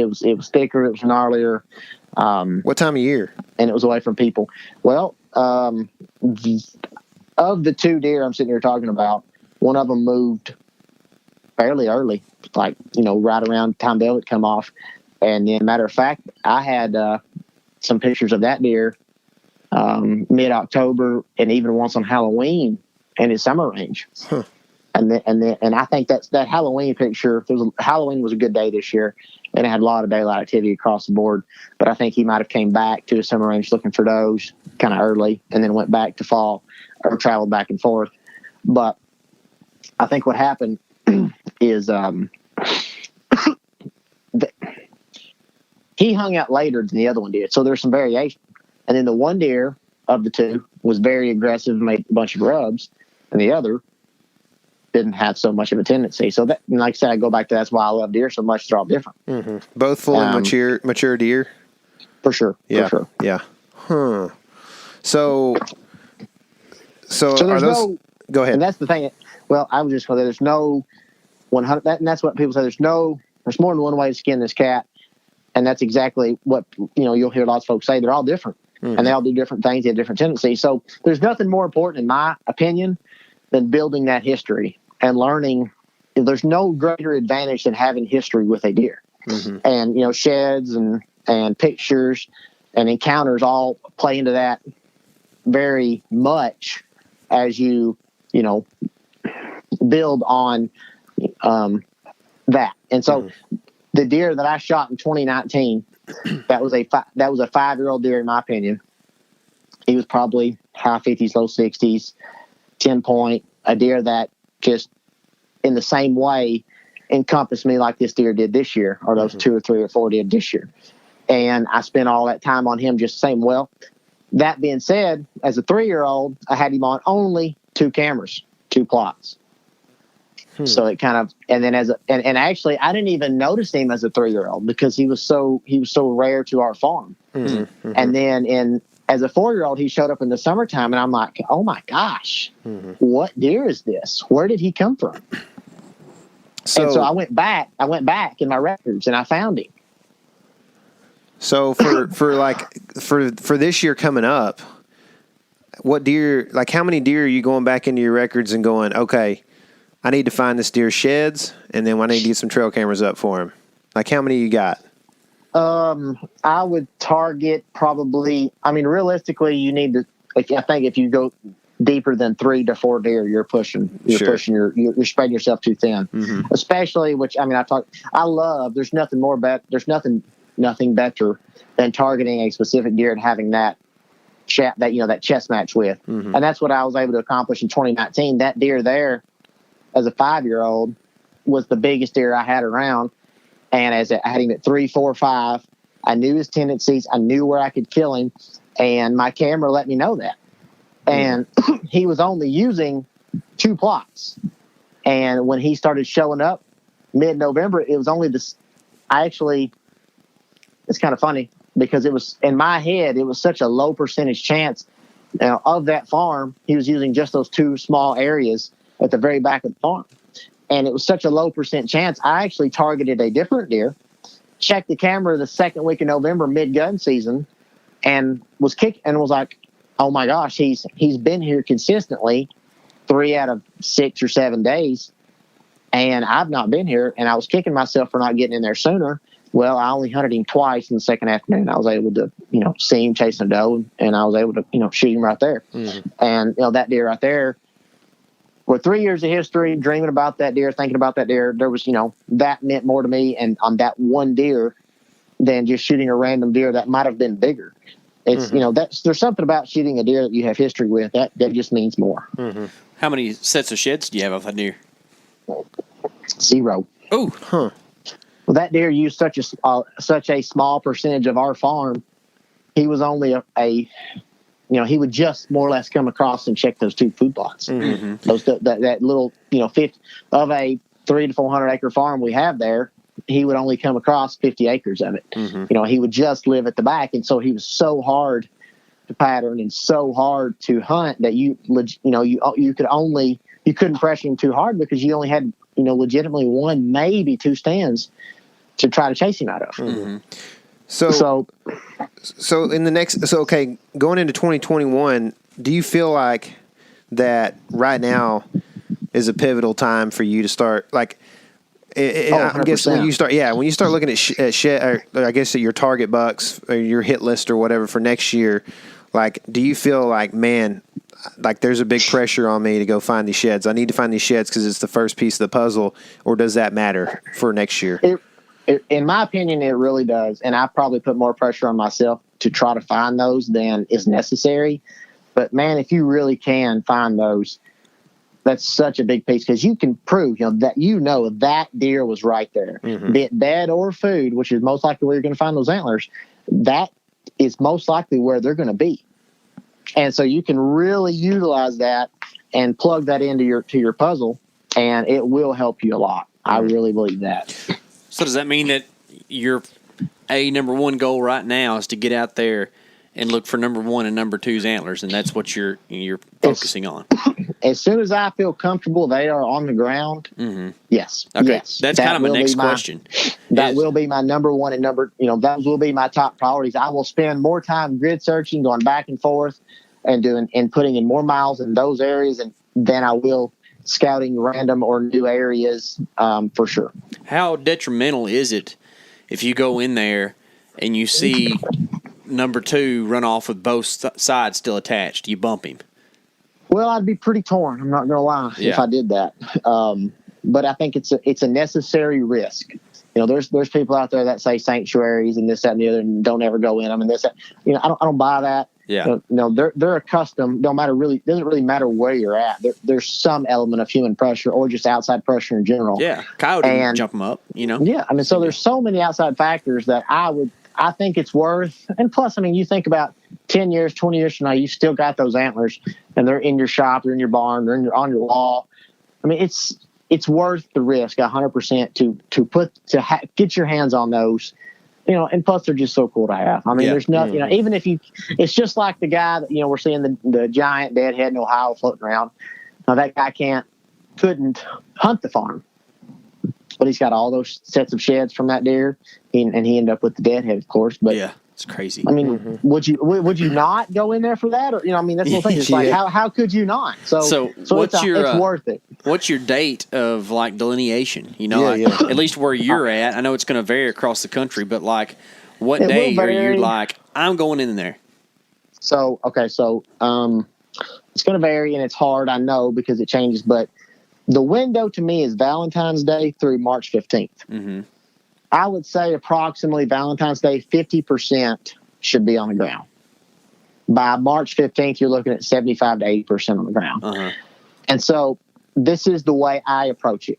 thicker. It was gnarlier. What time of year? And it was away from people. Well, of the two deer I'm sitting here talking about, one of them moved fairly early, like, right around the time they would come off. And then, matter of fact, I had some pictures of that deer mid-October, and even once on Halloween in his summer range. And I think that Halloween picture, Halloween was a good day this year, and it had a lot of daylight activity across the board. But I think he might have came back to his summer range looking for those kind of early, and then went back to fall, or traveled back and forth. But I think what happened is he hung out later than the other one did, so there's some variation. And then the one deer of the two was very aggressive and made a bunch of rubs, and the other didn't have so much of a tendency. So that, like I said, I go back to that's why I love deer so much. They're all different. Both full and mature deer. For sure. Yeah. For sure. Yeah. Huh. So are those? Go ahead. And that's the thing. Well, I was just going to say there's no 100. And that's what people say. There's more than one way to skin this cat. And that's exactly what, you'll hear lots of folks say. They're all different, and they all do different things. They have different tendencies. So there's nothing more important, in my opinion, than building that history and learning. There's no greater advantage than having history with a deer. And, sheds and pictures and encounters all play into that very much as you build on that. And so the deer that I shot in 2019, that was a 5-year-old deer, in my opinion. He was probably high 50s, low 60s, 10 point, a deer that just in the same way encompassed me like this deer did this year, or those 2 or 3 or 4 did this year. And I spent all that time on him just the same. Well, that being said, as a 3-year-old, I had him on only 2 cameras, 2 plots. So it kind of, and then and actually I didn't even notice him as a 3-year-old because he was so rare to our farm. And then as a 4-year-old, he showed up in the summertime, and I'm like, oh my gosh, what deer is this? Where did he come from? So I went back in my records, and I found him. So for this year coming up, what deer, like how many deer are you going back into your records and going, okay, I need to find this deer's sheds, and then I need to get some trail cameras up for him. Like how many you got? I would target probably, realistically, you need to, I think if you go deeper than 3 to 4 deer, you're spreading yourself too thin. Especially, which, I mean, there's nothing better than targeting a specific deer and having that chess match with. And that's what I was able to accomplish in 2019. That deer there, as a 5-year-old, was the biggest deer I had around. And I had him at 3, 4, 5. I knew his tendencies. I knew where I could kill him. And my camera let me know that. And he was only using 2 plots. And when he started showing up mid-November, it was only this. It's kind of funny because it was in my head, it was such a low percentage chance of that farm. He was using just those 2 small areas at the very back of the farm. And it was such a low percent chance. I actually targeted a different deer, checked the camera the second week of November, mid-gun season, and was like, oh my gosh, he's been here consistently 3 out of 6 or 7 days, and I've not been here, and I was kicking myself for not getting in there sooner. Well, I only hunted him twice in the second afternoon. I was able to, see him chasing a doe, and I was able to, shoot him right there. And, that deer right there, with 3 years of history, dreaming about that deer, thinking about that deer, there was, that meant more to me and on that one deer than just shooting a random deer that might have been bigger. It's, there's something about shooting a deer that you have history with that just means more. How many sets of sheds do you have off that deer? 0. Oh, huh. Well, that deer used such a small percentage of our farm. He was only he would just more or less come across and check those 2 food plots. That little, 50 of a 300 to 400 acre farm we have there. He would only come across 50 acres of it. He would just live at the back, and so he was so hard to pattern and so hard to hunt that you couldn't pressure him too hard because you only had legitimately 1, maybe 2 stands to try to chase him out of. So in the next, going into 2021, do you feel like that right now is a pivotal time for you to start like? I guess when you start looking at shed, or I guess at your target bucks or your hit list or whatever for next year, like, do you feel like, man, like there's a big pressure on me to go find these sheds? I need to find these sheds because it's the first piece of the puzzle, or does that matter for next year? In my opinion, it really does, and I probably put more pressure on myself to try to find those than is necessary. But man, if you really can find those, that's such a big piece because you can prove, that deer was right there, be it bed or food, which is most likely where you're going to find those antlers. That is most likely where they're going to be, and so you can really utilize that and plug that into your puzzle, and it will help you a lot. I really believe that. So does that mean that your number 1 goal right now is to get out there and look for number 1 and number 2's antlers, and that's what you're focusing on? As soon as I feel comfortable they are on the ground, yes. Okay. Yes. That's kind of my next question. That will be my number 1 and those will be my top priorities. I will spend more time grid searching, going back and forth and putting in more miles in those areas than I will scouting random or new areas, for sure. How detrimental is it if you go in there and you see number 2 run off with both sides still attached? You bump him. Well, I'd be pretty torn. I'm not going to lie if I did that. But I think it's a necessary risk. There's people out there that say sanctuaries and this, that, and the other, and don't ever go in them and this, that. I don't buy that. Yeah. They're accustomed. Doesn't really matter where you're at. There's some element of human pressure or just outside pressure in general. Yeah. Coyote jump them up. Yeah. I mean, so there's so many outside factors that I think it's worth. And plus, I mean, you think about 10 years, 20 years from now, you still got those antlers, and they're in your shop, they're in your barn, they're on your wall. I mean, it's worth the risk 100% to get your hands on those. And plus they're just so cool to have. I mean, there's nothing, even if it's just like the guy that, we're seeing the giant deadhead in Ohio floating around. Now that guy couldn't hunt the farm, but he's got all those sets of sheds from that deer, and he ended up with the deadhead, of course. But yeah, it's crazy. I mean, would you not go in there for that? Or, I mean, that's the thing. It's like, how could you not? So it's worth it. What's your date of like delineation? At least where you're at. I know it's going to vary across the country, but like, what day are you like, I'm going in there? So it's going to vary, and it's hard, I know, because it changes. But the window to me is Valentine's Day through March 15th. Mm-hmm. I would say approximately Valentine's Day, 50% should be on the ground. By March 15th, you're looking at 75 to 80% on the ground. Uh-huh. And so this is the way I approach it.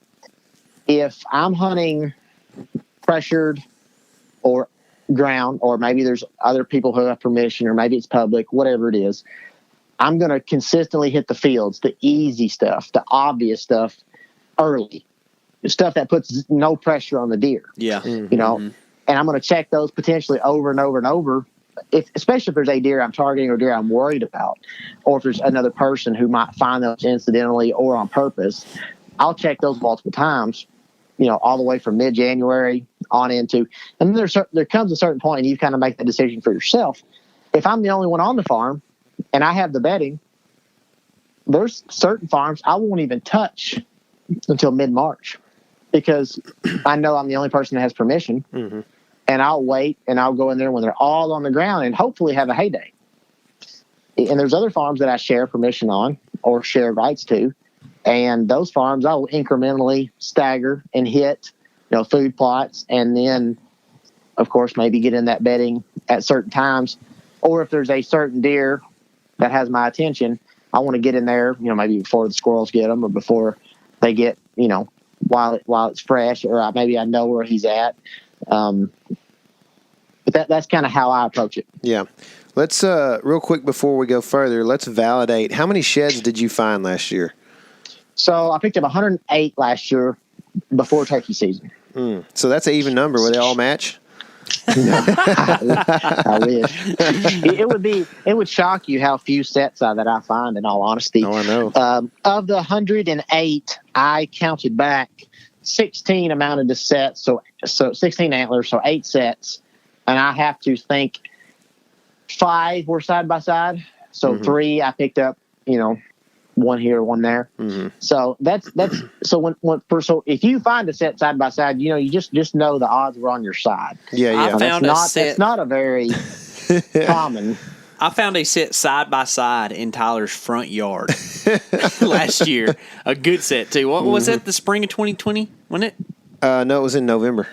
If I'm hunting pressured or ground, or maybe there's other people who have permission, or maybe it's public, whatever it is, I'm going to consistently hit the fields, the easy stuff, the obvious stuff early, the stuff that puts no pressure on the deer. Yeah. You know, and I'm going to check those potentially over and over and over. Especially if there's a deer I'm targeting or deer I'm worried about, or if there's another person who might find those incidentally or on purpose, I'll check those multiple times, you know, all the way from mid-January on into, and then there comes a certain point and you kind of make that decision for yourself. If I'm the only one on the farm and I have the bedding, there's certain farms I won't even touch until mid-March because I know I'm the only person that has permission. Mm-hmm. And I'll wait and I'll go in there when they're all on the ground and hopefully have a heyday. And there's other farms that I share permission on or share rights to. And those farms I will incrementally stagger and hit, you know, food plots. And then, of course, maybe get in that bedding at certain times. Or if there's a certain deer that has my attention, I want to get in there, you know, maybe before the squirrels get them or before they get, you know, while it's fresh, or maybe I know where he's at. But that's kind of how I approach it. Yeah. Let's, real quick before we go further, let's validate. How many sheds did you find last year? So I picked up 108 last year before turkey season. So that's an even number. Will they all match? I wish. It would shock you how few sets that I find, in all honesty. Oh, I know. Of the 108, I counted back 16 amounted to sets. So 16 antlers, so 8 sets. And I have to think 5 were side by side. So 3 I picked up, you know, 1 here, 1 there. Mm-hmm. So that's so so if you find a set side by side, you know, you just know the odds were on your side. Yeah. I found a set. It's not a very common. I found a set side by side in Tyler's front yard last year. A good set too. What was that? The spring of 2020, wasn't it? No, it was in November.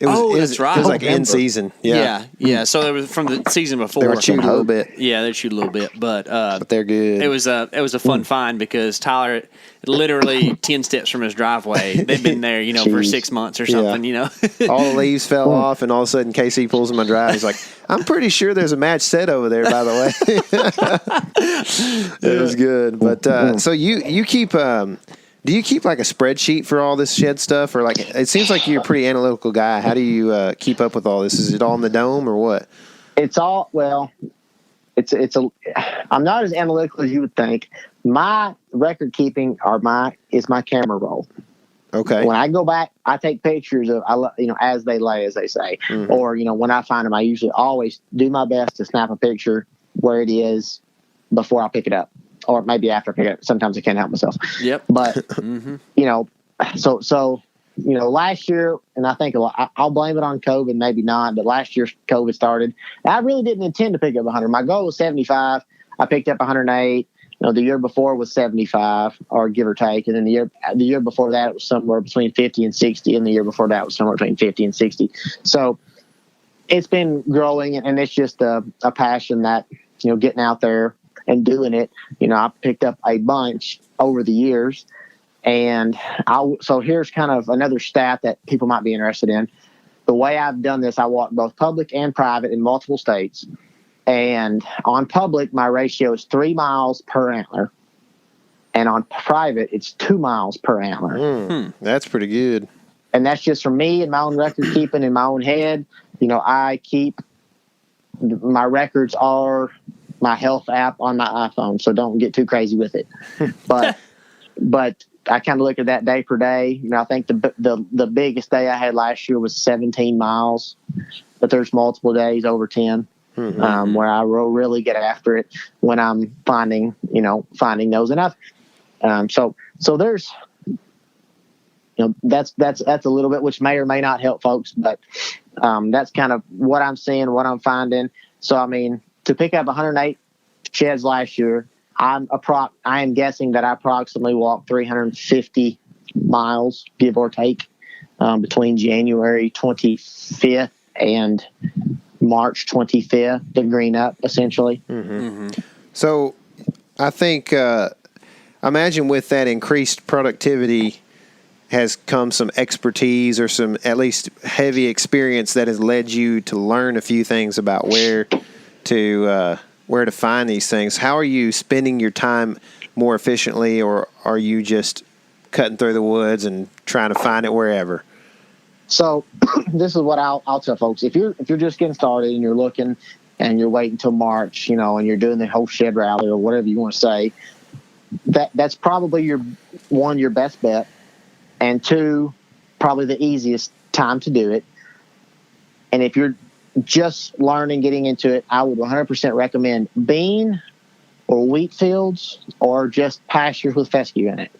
That's right. It was like in season. Yeah. So it was from the season before. They were chewed a little bit. Yeah, they chewed a little bit, but they're good. It was a fun find because Tyler, literally 10 steps from his driveway, they've been there, you know, for 6 months or something. You know, all the leaves fell off, and all of a sudden K.C. pulls in my drive. He's like, "I'm pretty sure there's a match set over there." By the way, it was good. But so you keep. Do you keep like a spreadsheet for all this shed stuff, or like it seems like you're a pretty analytical guy? How do you keep up with all this? Is it all in the dome or what? It's all I'm not as analytical as you would think. My record keeping is my camera roll. Okay. When I go back, I take pictures of as they lay, as they say, or when I find them, I usually always do my best to snap a picture where it is before I pick it up. Or maybe after I pick it up. Sometimes I can't help myself. Yep. But, so last year, and I think I'll blame it on COVID, maybe not, but last year COVID started. I really didn't intend to pick up 100. My goal was 75. I picked up 108. The year before was 75, or give or take. And then the year before that, it was somewhere between 50 and 60. And the year before that was somewhere between 50 and 60. So it's been growing, and it's just a passion that, getting out there and doing it. I picked up a bunch over the years. And so here's kind of another stat that people might be interested in. The way I've done this, I walk both public and private in multiple states. And on public, my ratio is 3 miles per antler. And on private, it's 2 miles per antler. That's pretty good. And that's just for me and my own record keeping in my own head. I keep my records are my health app on my iPhone, so don't get too crazy with it. But I kind of look at that day per day. I think the biggest day I had last year was 17 miles, but there's multiple days over 10 where I will really get after it when I'm finding those. And so there's that's a little bit, which may or may not help folks, but that's kind of what I'm seeing, what I'm finding. So I mean, to pick up 108 sheds last year, I am guessing that I approximately walked 350 miles, give or take, between January 25th and March 25th to green up, essentially. So I think, imagine with that increased productivity has come some expertise or some at least heavy experience that has led you to learn a few things about where to find these things. How are you spending your time more efficiently, or are you just cutting through the woods and trying to find it wherever? So this is what I'll tell folks. If you're just getting started and you're looking and you're waiting until March, and you're doing the whole shed rally or whatever you want to say, that's probably your best bet. And 2, probably the easiest time to do it. And if you're just learning, getting into it, I would 100% recommend bean or wheat fields or just pastures with fescue in it.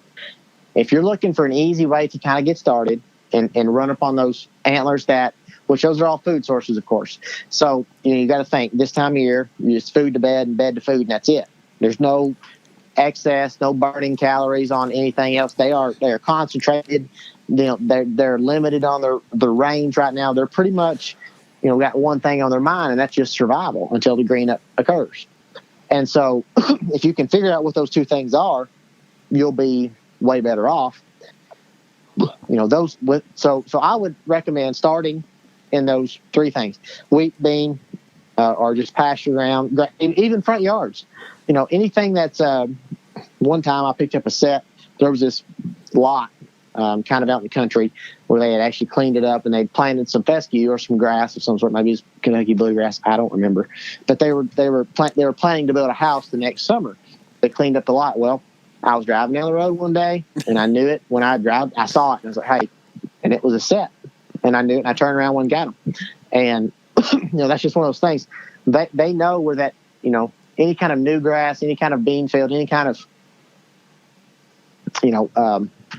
If you're looking for an easy way to kind of get started and run up on those antlers which those are all food sources, of course. So, you got to think this time of year, it's food to bed and bed to food, and that's it. There's no excess, no burning calories on anything else. They are concentrated. They're limited on their range right now. They're pretty much, got one thing on their mind, and that's just survival until the green up occurs. And so if you can figure out what those 2 things are, you'll be way better off. So I would recommend starting in those 3 things: wheat, bean, or just pasture ground, even front yards. Anything that's one time I picked up a set. There was this lot kind of out in the country where they had actually cleaned it up and they planted some fescue or some grass of some sort, maybe it's Kentucky bluegrass, I don't remember. But they were planning to build a house the next summer. They cleaned up the lot. Well, I was driving down the road one day and I knew it when I saw it and I was like, hey, and it was a set, and I knew it, and I turned around and got them. And that's just one of those things. They know where that, any kind of new grass, any kind of bean field, any kind of,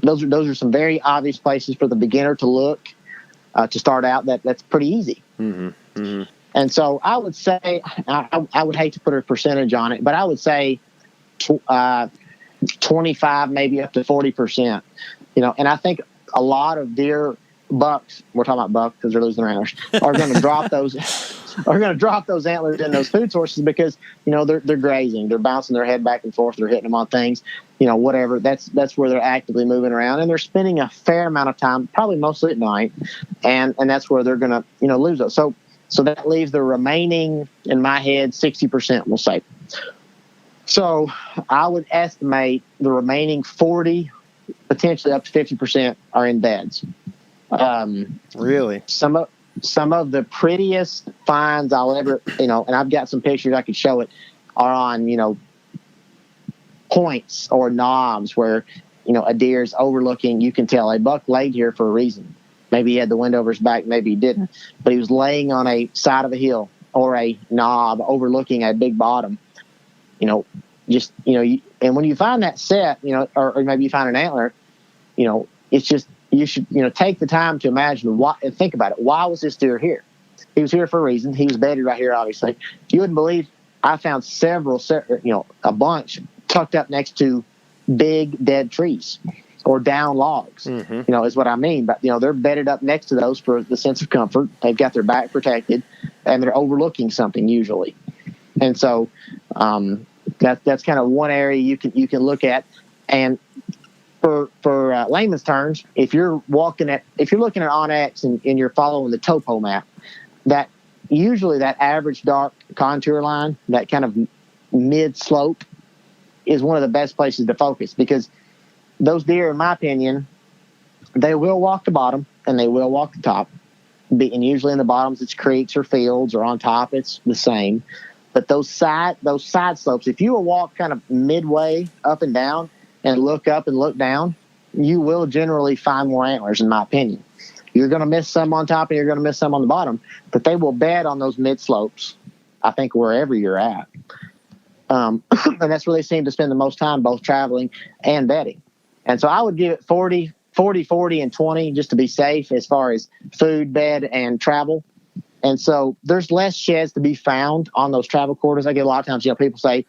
those are some very obvious places for the beginner to look to start out. That's pretty easy. And so I would say, I would hate to put a percentage on it, but I would say 25, maybe up to 40%. And I think a lot of deer bucks, we're talking about bucks because they're losing their antlers, are going to drop those. Are going to drop those antlers in those food sources because they're grazing, they're bouncing their head back and forth, they're hitting them on things, whatever. That's where they're actively moving around, and they're spending a fair amount of time, probably mostly at night, and that's where they're going to lose those. So that leaves the remaining, in my head, 60%, we'll say. So I would estimate the remaining 40, potentially up to 50%, are in beds. Really? Some of the prettiest finds I'll ever, and I've got some pictures I could show it, are on, points or knobs where, a deer's overlooking. You can tell a buck laid here for a reason. Maybe he had the wind over his back, maybe he didn't, but he was laying on a side of a hill or a knob overlooking a big bottom. And when you find that set, or maybe you find an antler, it's just, you should, take the time to imagine and think about it. Why was this deer here? He was here for a reason. He was bedded right here, obviously. You wouldn't believe I found a bunch tucked up next to big dead trees or down logs, is what I mean. But, they're bedded up next to those for the sense of comfort. They've got their back protected and they're overlooking something usually. And so that's kind of one area you can look at. And for layman's terms, if you're looking at Onyx and you're following the topo map, that usually that average dark contour line, that kind of mid slope, is one of the best places to focus, because those deer, in my opinion, they will walk the bottom and they will walk the top. And usually in the bottoms it's creeks or fields, or on top it's the same. But those side slopes, if you will walk kind of midway up and down and look up and look down, you will generally find more antlers, in my opinion. You're going to miss some on top and you're going to miss some on the bottom, but they will bed on those mid slopes, I think, wherever you're at. And that's where they seem to spend the most time, both traveling and bedding. And so I would give it 40, and 20, just to be safe as far as food, bed, and travel. And so there's less sheds to be found on those travel corridors. I get a lot of times, people say,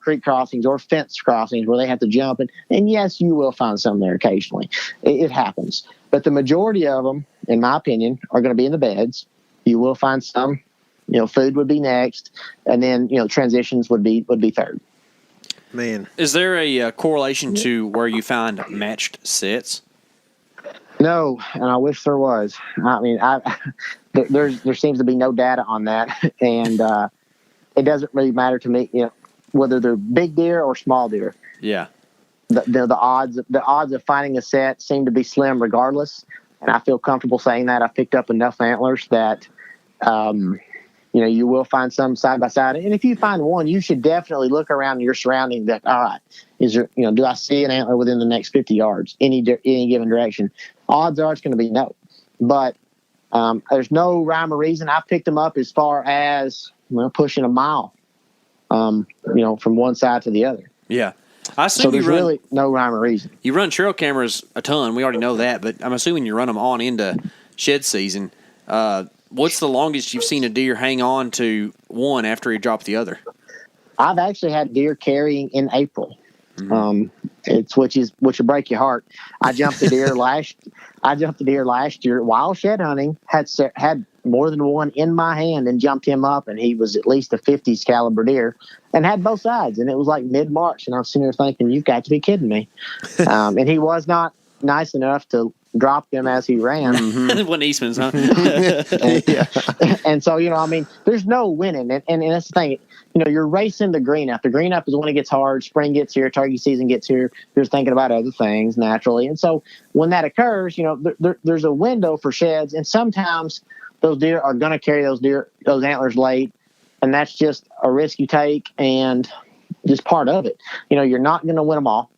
creek crossings or fence crossings where they have to jump. And yes, you will find some there occasionally. It happens. But the majority of them, in my opinion, are going to be in the beds. You will find some, food would be next. And then, transitions would be third. Man. Is there a correlation to where you find matched sets? No, and I wish there was. I mean, there seems to be no data on that, and it doesn't really matter to me, whether they're big deer or small deer. Yeah. The odds of finding a set seem to be slim regardless, and I feel comfortable saying that. I've picked up enough antlers that, you will find some side by side. And if you find one, you should definitely look around your surrounding. That, all right, is there, do I see an antler within the next 50 yards, any given direction? Odds are it's going to be no. But there's no rhyme or reason. I picked them up as far as pushing a mile, from one side to the other. Yeah. I assume so there's really no rhyme or reason. You run trail cameras a ton. We already know that, but I'm assuming you run them on into shed season. What's the longest you've seen a deer hang on to one after he dropped the other? I've actually had deer carrying in April. Which will break your heart. I jumped the deer last year while shed hunting. Had more than one in my hand and jumped him up, and he was at least a 50s caliber deer, and had both sides. And it was like mid-March, and I was sitting there thinking, "You've got to be kidding me!" And he was not nice enough to drop them as he ran. When Eastman's, huh? And so, there's no winning. And that's the thing. You're racing the green up. The green up is when it gets hard. Spring gets here. Turkey season gets here. You're thinking about other things naturally. And so when that occurs, there's a window for sheds. And sometimes those deer are going to carry those antlers late. And that's just a risk you take and just part of it. You're not going to win them all.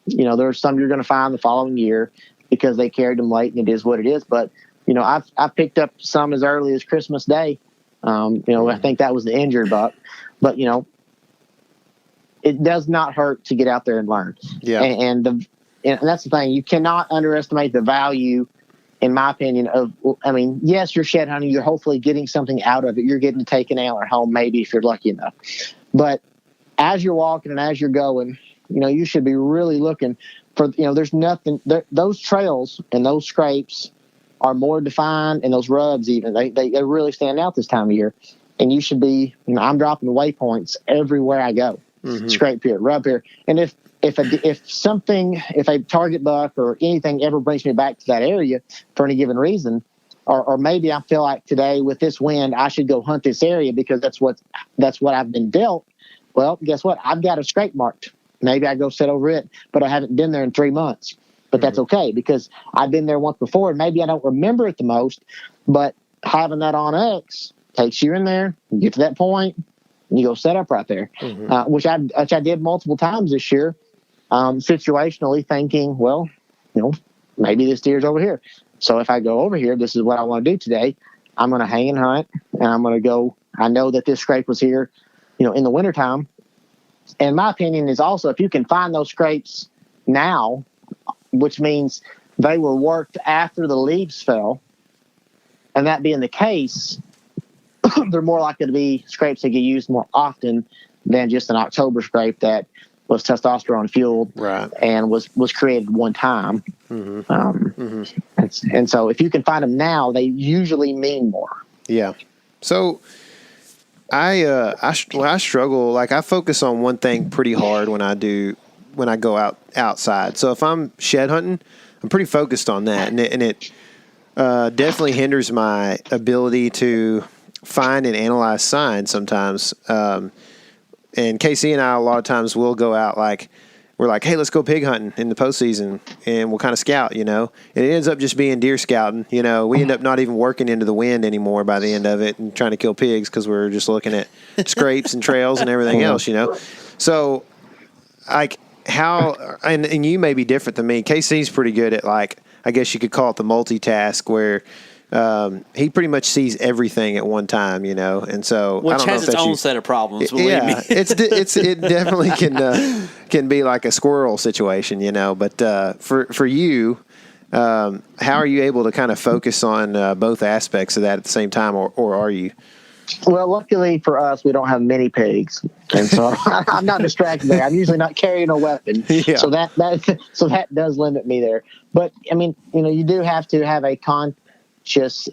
There's some you're going to find the following year because they carried them late, and it is what it is. But, I've picked up some as early as Christmas Day. I think that was the injured buck. But, it does not hurt to get out there and learn. Yeah. And that's the thing. You cannot underestimate the value, in my opinion, yes, you're shed hunting. You're hopefully getting something out of it. You're getting to take an antler home, maybe, if you're lucky enough. But as you're walking and as you're going, you should be really looking for, there's nothing, those trails and those scrapes are more defined, and those rubs even, they really stand out this time of year. And you should be, I'm dropping waypoints everywhere I go. Scrape here, rub here. And if a target buck or anything ever brings me back to that area for any given reason, or maybe I feel like today with this wind, I should go hunt this area because that's what I've been dealt. Well, guess what? I've got a scrape marked. Maybe I go sit over it, but I haven't been there in 3 months. But that's okay because I've been there once before, and maybe I don't remember it the most, but having that on X takes you in there, you get to that point, and you go set up right there, which I did multiple times this year, situationally thinking, well, maybe this deer's over here. So if I go over here, this is what I want to do today. I'm going to hang and hunt, and I'm going to go. I know that this scrape was here, in the wintertime. And my opinion is also, if you can find those scrapes now, which means they were worked after the leaves fell, and that being the case, they're more likely to be scrapes that get used more often than just an October scrape that was testosterone fueled, right, and was created one time. And so if you can find them now, they usually mean more. Yeah. So I struggle. Like, I focus on one thing pretty hard when I go outside. So if I'm shed hunting, I'm pretty focused on that, and it definitely hinders my ability to find and analyze signs sometimes. And K.C. and I, a lot of times, will go out, we're like, hey, let's go pig hunting in the postseason, and we'll kind of scout, and it ends up just being deer scouting. We end up not even working into the wind anymore by the end of it and trying to kill pigs because we're just looking at scrapes and trails and everything else, So, how, and you may be different than me. KC's pretty good at, I guess you could call it the multitask, where he pretty much sees everything at one time, and so which I don't has know its own set of problems. Believe me, it definitely can be like a squirrel situation, But for you, how are you able to kind of focus on both aspects of that at the same time, or are you? Well, luckily for us, we don't have many pigs, and so I'm not distracted there. I'm usually not carrying a weapon, so that does limit me there. But I mean, you do have to have a conscious,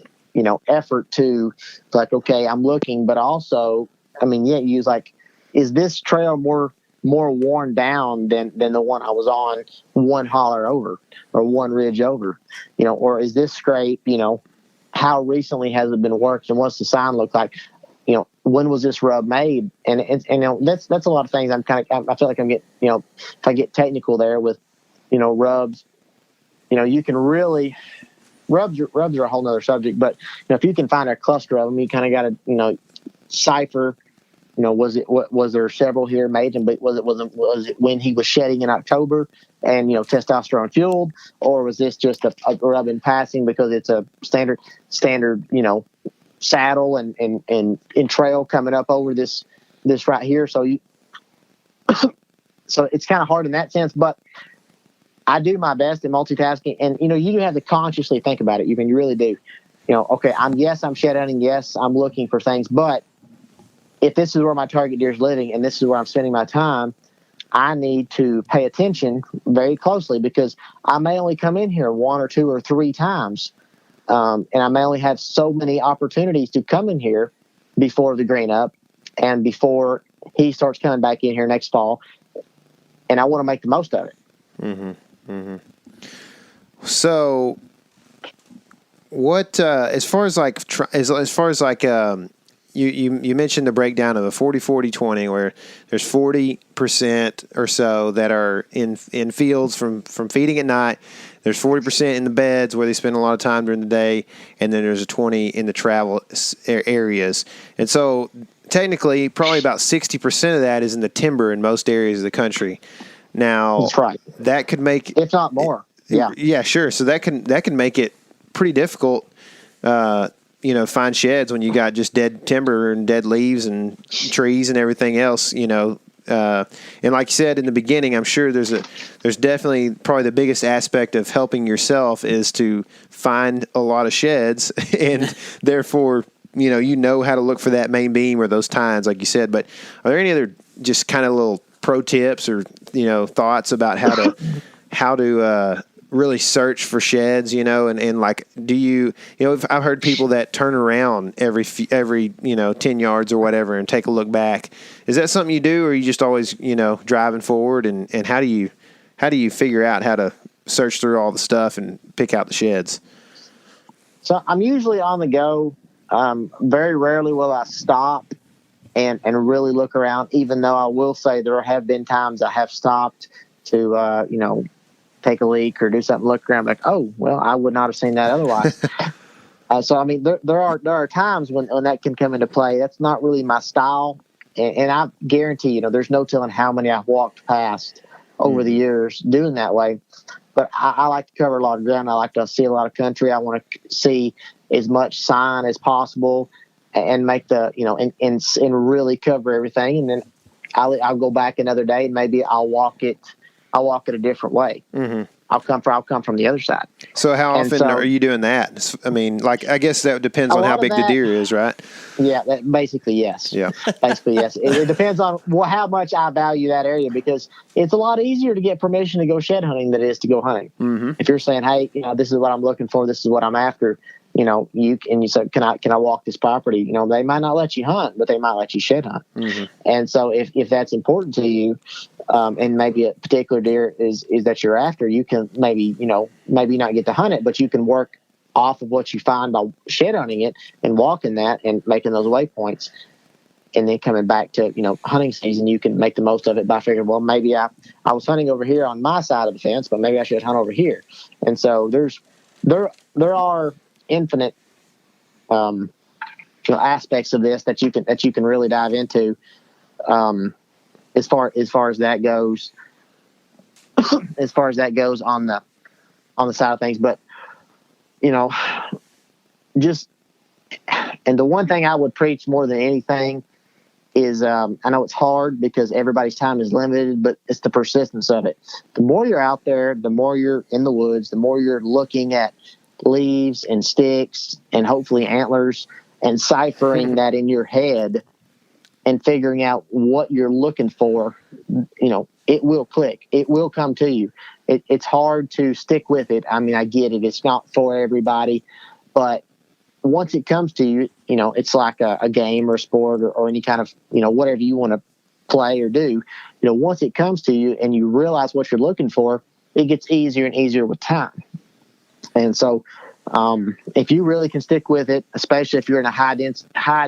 effort to, like, okay, I'm looking, but also, I mean, use like, is this trail more worn down than the one I was on one holler over or one ridge over, or is this scrape, how recently has it been worked and what's the sign look like? When was this rub made? And that's a lot of things. I feel like I'm getting, if I get technical there with, rubs, you can really, rubs are a whole nother subject, but if you can find a cluster of them, you kind of got to, cipher, was there several here made, and was it when he was shedding in October and, testosterone fueled, or was this just a rub in passing because it's a standard, saddle and trail coming up over this right here. So so it's kind of hard in that sense, but I do my best in multitasking, and you do have to consciously think about it. You really do. Okay, I'm shed hunting. Yes, I'm looking for things, but if this is where my target deer is living and this is where I'm spending my time, I need to pay attention very closely, because I may only come in here 1 or 2 or 3 times. And I may only have so many opportunities to come in here before the green up and before he starts coming back in here next fall. And I want to make the most of it. Mm-hmm. Mm-hmm. So what, as far as you mentioned the breakdown of a 40-40-20, where there's 40% or so that are in fields from feeding at night. There's 40% in the beds where they spend a lot of time during the day, and then there's a 20 in the travel areas. And so technically, probably about 60% of that is in the timber in most areas of the country. Now, that's right. That could make, if not more. Yeah, sure. So that can make it pretty difficult. Find sheds when you got just dead timber and dead leaves and trees and everything else, and like you said in the beginning, I'm sure there's definitely probably the biggest aspect of helping yourself is to find a lot of sheds, and therefore, how to look for that main beam or those tines, like you said. But are there any other just kind of little pro tips or, thoughts about how to really search for sheds, and like, do you, I've heard people that turn around every 10 yards or whatever and take a look back. Is that something you do, or are you just always, driving forward, and how do you figure out how to search through all the stuff and pick out the sheds? So I'm usually on the go. Very rarely will I stop and really look around, even though I will say there have been times I have stopped to, take a leak or do something, look around like, oh, well, I would not have seen that otherwise. So, I mean, there are times when that can come into play. That's not really my style. And I guarantee, there's no telling how many I've walked past over the years doing that way. But I like to cover a lot of ground. I like to see a lot of country. I want to see as much sign as possible and make the, and really cover everything. And then I'll go back another day and maybe I'll walk it a different way. Mm-hmm. I'll come from the other side. So how often are you doing that? I mean, like, I guess that depends on how big the deer is, right? Yeah, basically, yes. Yeah. Basically, yes. It depends on how much I value that area, because it's a lot easier to get permission to go shed hunting than it is to go hunting. Mm-hmm. If you're saying, hey, this is what I'm looking for, this is what I'm after, you say, can I walk this property? They might not let you hunt, but they might let you shed hunt. Mm-hmm. And so if that's important to you, and maybe a particular deer is that you're after, you can maybe not get to hunt it, but you can work off of what you find by shed hunting it and walking that and making those waypoints. And then coming back to, hunting season, you can make the most of it by figuring, well, maybe I was hunting over here on my side of the fence, but maybe I should hunt over here. And so there are infinite aspects of this that you can really dive into as far as that goes on the side of things. But just, and the one thing I would preach more than anything is, I know it's hard because everybody's time is limited, but it's the persistence of it. The more you're out there, the more you're in the woods, the more you're looking at leaves and sticks and hopefully antlers, and ciphering that in your head and figuring out what you're looking for, it will click. It will come to you. It's hard to stick with it. I mean, I get it. It's not for everybody, but once it comes to you, it's like a game or a sport or any kind of, whatever you want to play or do. Once it comes to you and you realize what you're looking for, it gets easier and easier with time. And so if you really can stick with it, especially if you're in a high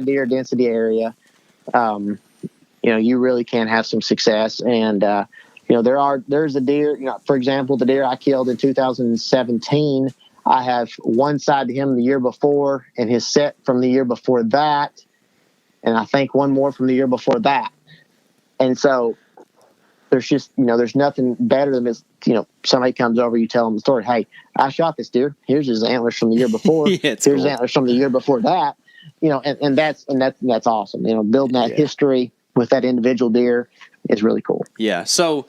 deer density area, you really can have some success. And, there's a deer, for example, the deer I killed in 2017, I have one side to him the year before and his set from the year before that. And I think one more from the year before that. And so there's just, there's nothing better than this, somebody comes over, you tell them the story. Hey, I shot this deer. Here's his antlers from the year before. Here's cool. His antlers from the year before that. And that's awesome. Building that history with that individual deer is really cool. Yeah. So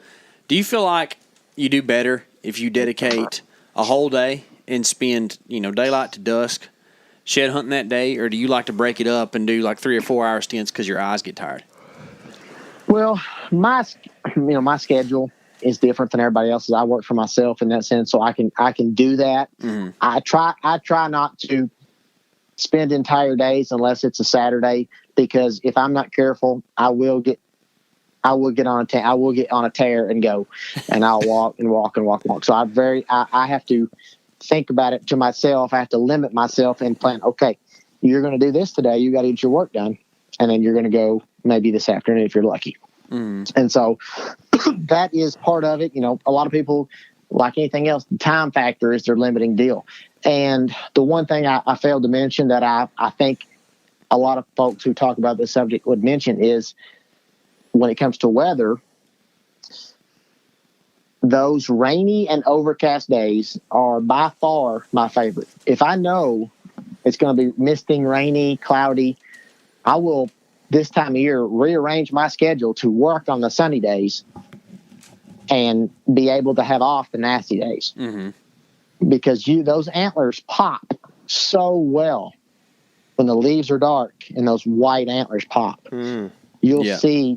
do you feel like you do better if you dedicate a whole day and spend, daylight to dusk shed hunting that day, or do you like to break it up and do like 3 or 4 hour stints because your eyes get tired? Well, my schedule is different than everybody else's. I work for myself in that sense, so I can do that. Mm-hmm. I try not to spend entire days unless it's a Saturday, because if I'm not careful, I will get on a tear and go, and I'll walk and walk and walk and walk. So I have to think about it to myself. I have to limit myself and plan. Okay, you're going to do this today. You got to get your work done, and then you're going to go maybe this afternoon if you're lucky. Mm. And so that is part of it. A lot of people, like anything else, the time factor is their limiting deal. And the one thing I failed to mention that I think a lot of folks who talk about this subject would mention is when it comes to weather, those rainy and overcast days are by far my favorite. If I know it's going to be misting, rainy, cloudy, I will, this time of year, rearrange my schedule to work on the sunny days and be able to have off the nasty days. Mm-hmm. Because those antlers pop so well when the leaves are dark and those white antlers pop. Mm. You'll see,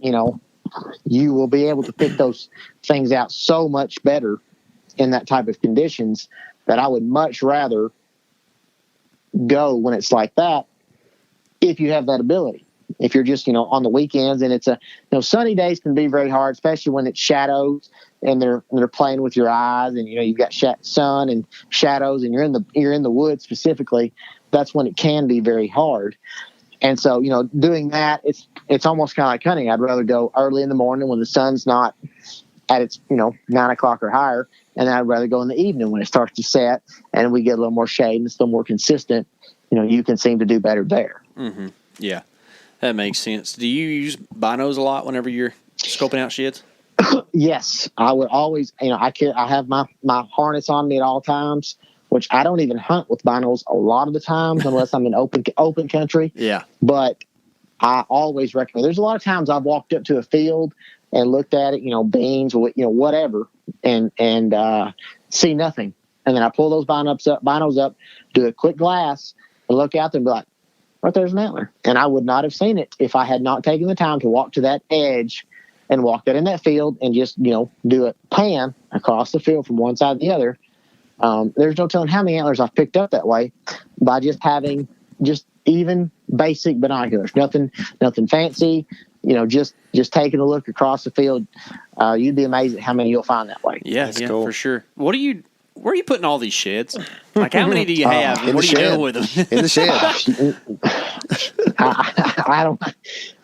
you will be able to pick those things out so much better in that type of conditions that I would much rather go when it's like that if you have that ability. If you're just, on the weekends and it's sunny days can be very hard, especially when it's shadows and they're playing with your eyes and, you've got sun and shadows and you're in the woods specifically. That's when it can be very hard. And so, doing that, it's almost kind of like hunting. I'd rather go early in the morning when the sun's not at its, 9 o'clock or higher. And then I'd rather go in the evening when it starts to set and we get a little more shade and it's a little more consistent. You can seem to do better there. Mm-hmm. Yeah, that makes sense. Do you use binos a lot whenever you're scoping out sheds? Yes, I would always, I have my harness on me at all times, which I don't even hunt with binos a lot of the times unless I'm in open country. Yeah. But I always recommend. There's a lot of times I've walked up to a field and looked at it, beans, whatever, and see nothing. And then I pull those binos up, do a quick glass, and look out there and be like, right there's an antler. And I would not have seen it if I had not taken the time to walk to that edge and walk that in that field and just, do a pan across the field from one side to the other. There's no telling how many antlers I've picked up that way by just having just even basic binoculars, nothing fancy, just taking a look across the field. You'd be amazed at how many you'll find that way. Yeah, cool. For sure. Where are you putting all these sheds? Like, how many do you have? And what are you doing with them? In the shed. I don't.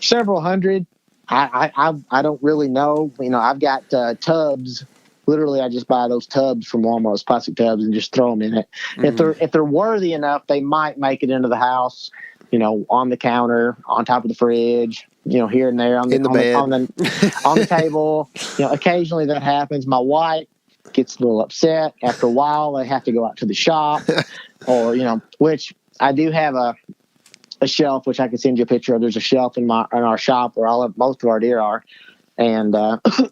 Several hundred. I don't really know. I've got tubs. Literally, I just buy those tubs from Walmart, those plastic tubs, and just throw them in it. Mm-hmm. If they're worthy enough, they might make it into the house. On the counter, on top of the fridge. Here and there on the table. Occasionally that happens. My wife gets a little upset. After a while, they have to go out to the shop, or which I do have a shelf, which I can send you a picture of. There's a shelf in our shop where most of our deer are, and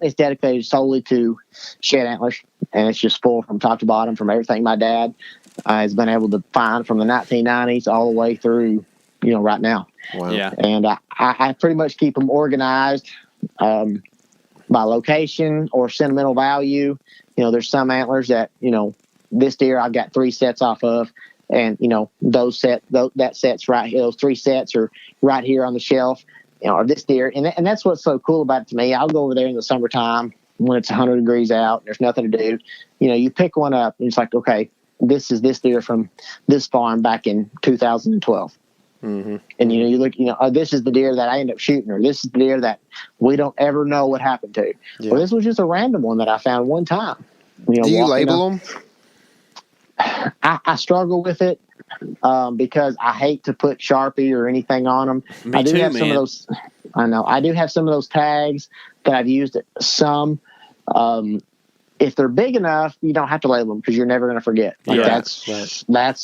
it's dedicated solely to shed antlers, and it's just full from top to bottom from everything my dad has been able to find from the 1990s all the way through right now. Wow. Yeah. And I pretty much keep them organized by location or sentimental value. There's some antlers that, this deer I've got 3 sets off of, and, that set's right here. Those 3 sets are right here on the shelf, or this deer. And that's what's so cool about it to me. I'll go over there in the summertime when it's 100 degrees out and there's nothing to do. You pick one up and it's like, okay, this is this deer from this farm back in 2012. Mm-hmm. And you look, this is the deer that I end up shooting, or this is the deer that we don't ever know what happened to. Yeah. Well, this was just a random one that I found one time. Do you label them? I struggle with it because I hate to put Sharpie or anything on them. Me too, man. Some of those. I know I do have some of those tags that I've used some. If they're big enough, you don't have to label them because you're never going to forget. That's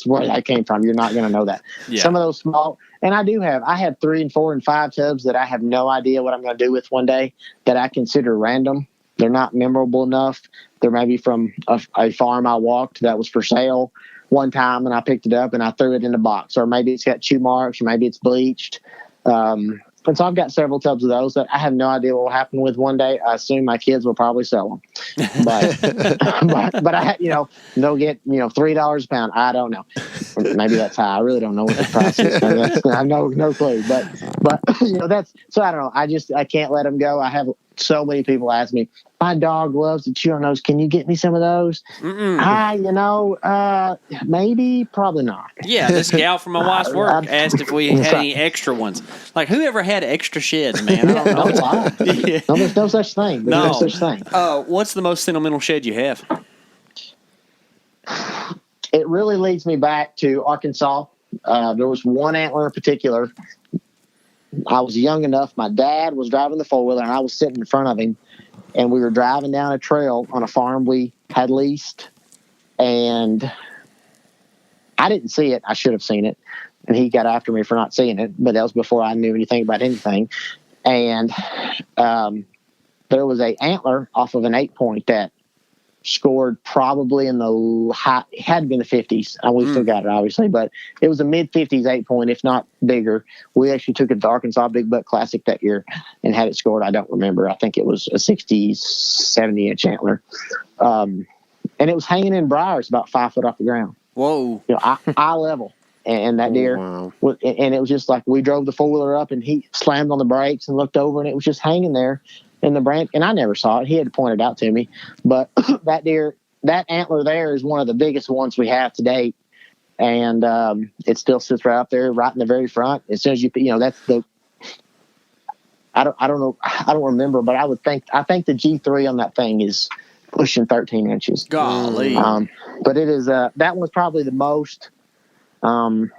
where that came from. You're not going to know that. Yeah. Some of those small, and I have 3 and 4 and 5 tubs that I have no idea what I'm going to do with one day that I consider random. They're not memorable enough. They're maybe from a farm I walked that was for sale one time, and I picked it up and I threw it in the box, or maybe it's got chew marks, or maybe it's bleached. And so I've got several tubs of those that I have no idea what will happen with one day. I assume my kids will probably sell them, but I, they'll get, $3 a pound. I don't know. Maybe that's high. I really don't know what the price is. I have no clue, but that's, so I don't know. I can't let them go. I have so many people ask me, my dog loves to chew on those. Can you get me some of those? Maybe, probably not. Yeah, this gal from my wife's work asked if we had any extra ones. Like, whoever had extra sheds, man? I don't know. Yeah. No, there's no such thing. There's no such thing. What's the most sentimental shed you have? It really leads me back to Arkansas. There was one antler in particular. I was young enough. My dad was driving the 4-wheeler, and I was sitting in front of him. And we were driving down a trail on a farm we had leased. And I didn't see it. I should have seen it. And he got after me for not seeing it. But that was before I knew anything about anything. And there was a antler off of an 8-point that scored probably in the high, it had been the 50s. We still got it, obviously, but it was a mid-50s 8-point, if not bigger. We actually took it to Arkansas Big Buck Classic that year and had it scored. I don't remember. I think it was a 60, 70-inch antler. And it was hanging in briars about 5 foot off the ground. Whoa. Eye level. And that deer, and it was just like we drove the 4-wheeler up and he slammed on the brakes and looked over and it was just hanging there in the branch. And I never saw it. He had to point it out to me. But that deer, that antler there is one of the biggest ones we have to date. And it still sits right up there, right in the very front. As soon as that's the, I don't know. I don't remember, but I think the G3 on that thing is pushing 13 inches. Golly. But it is, that was probably the most, that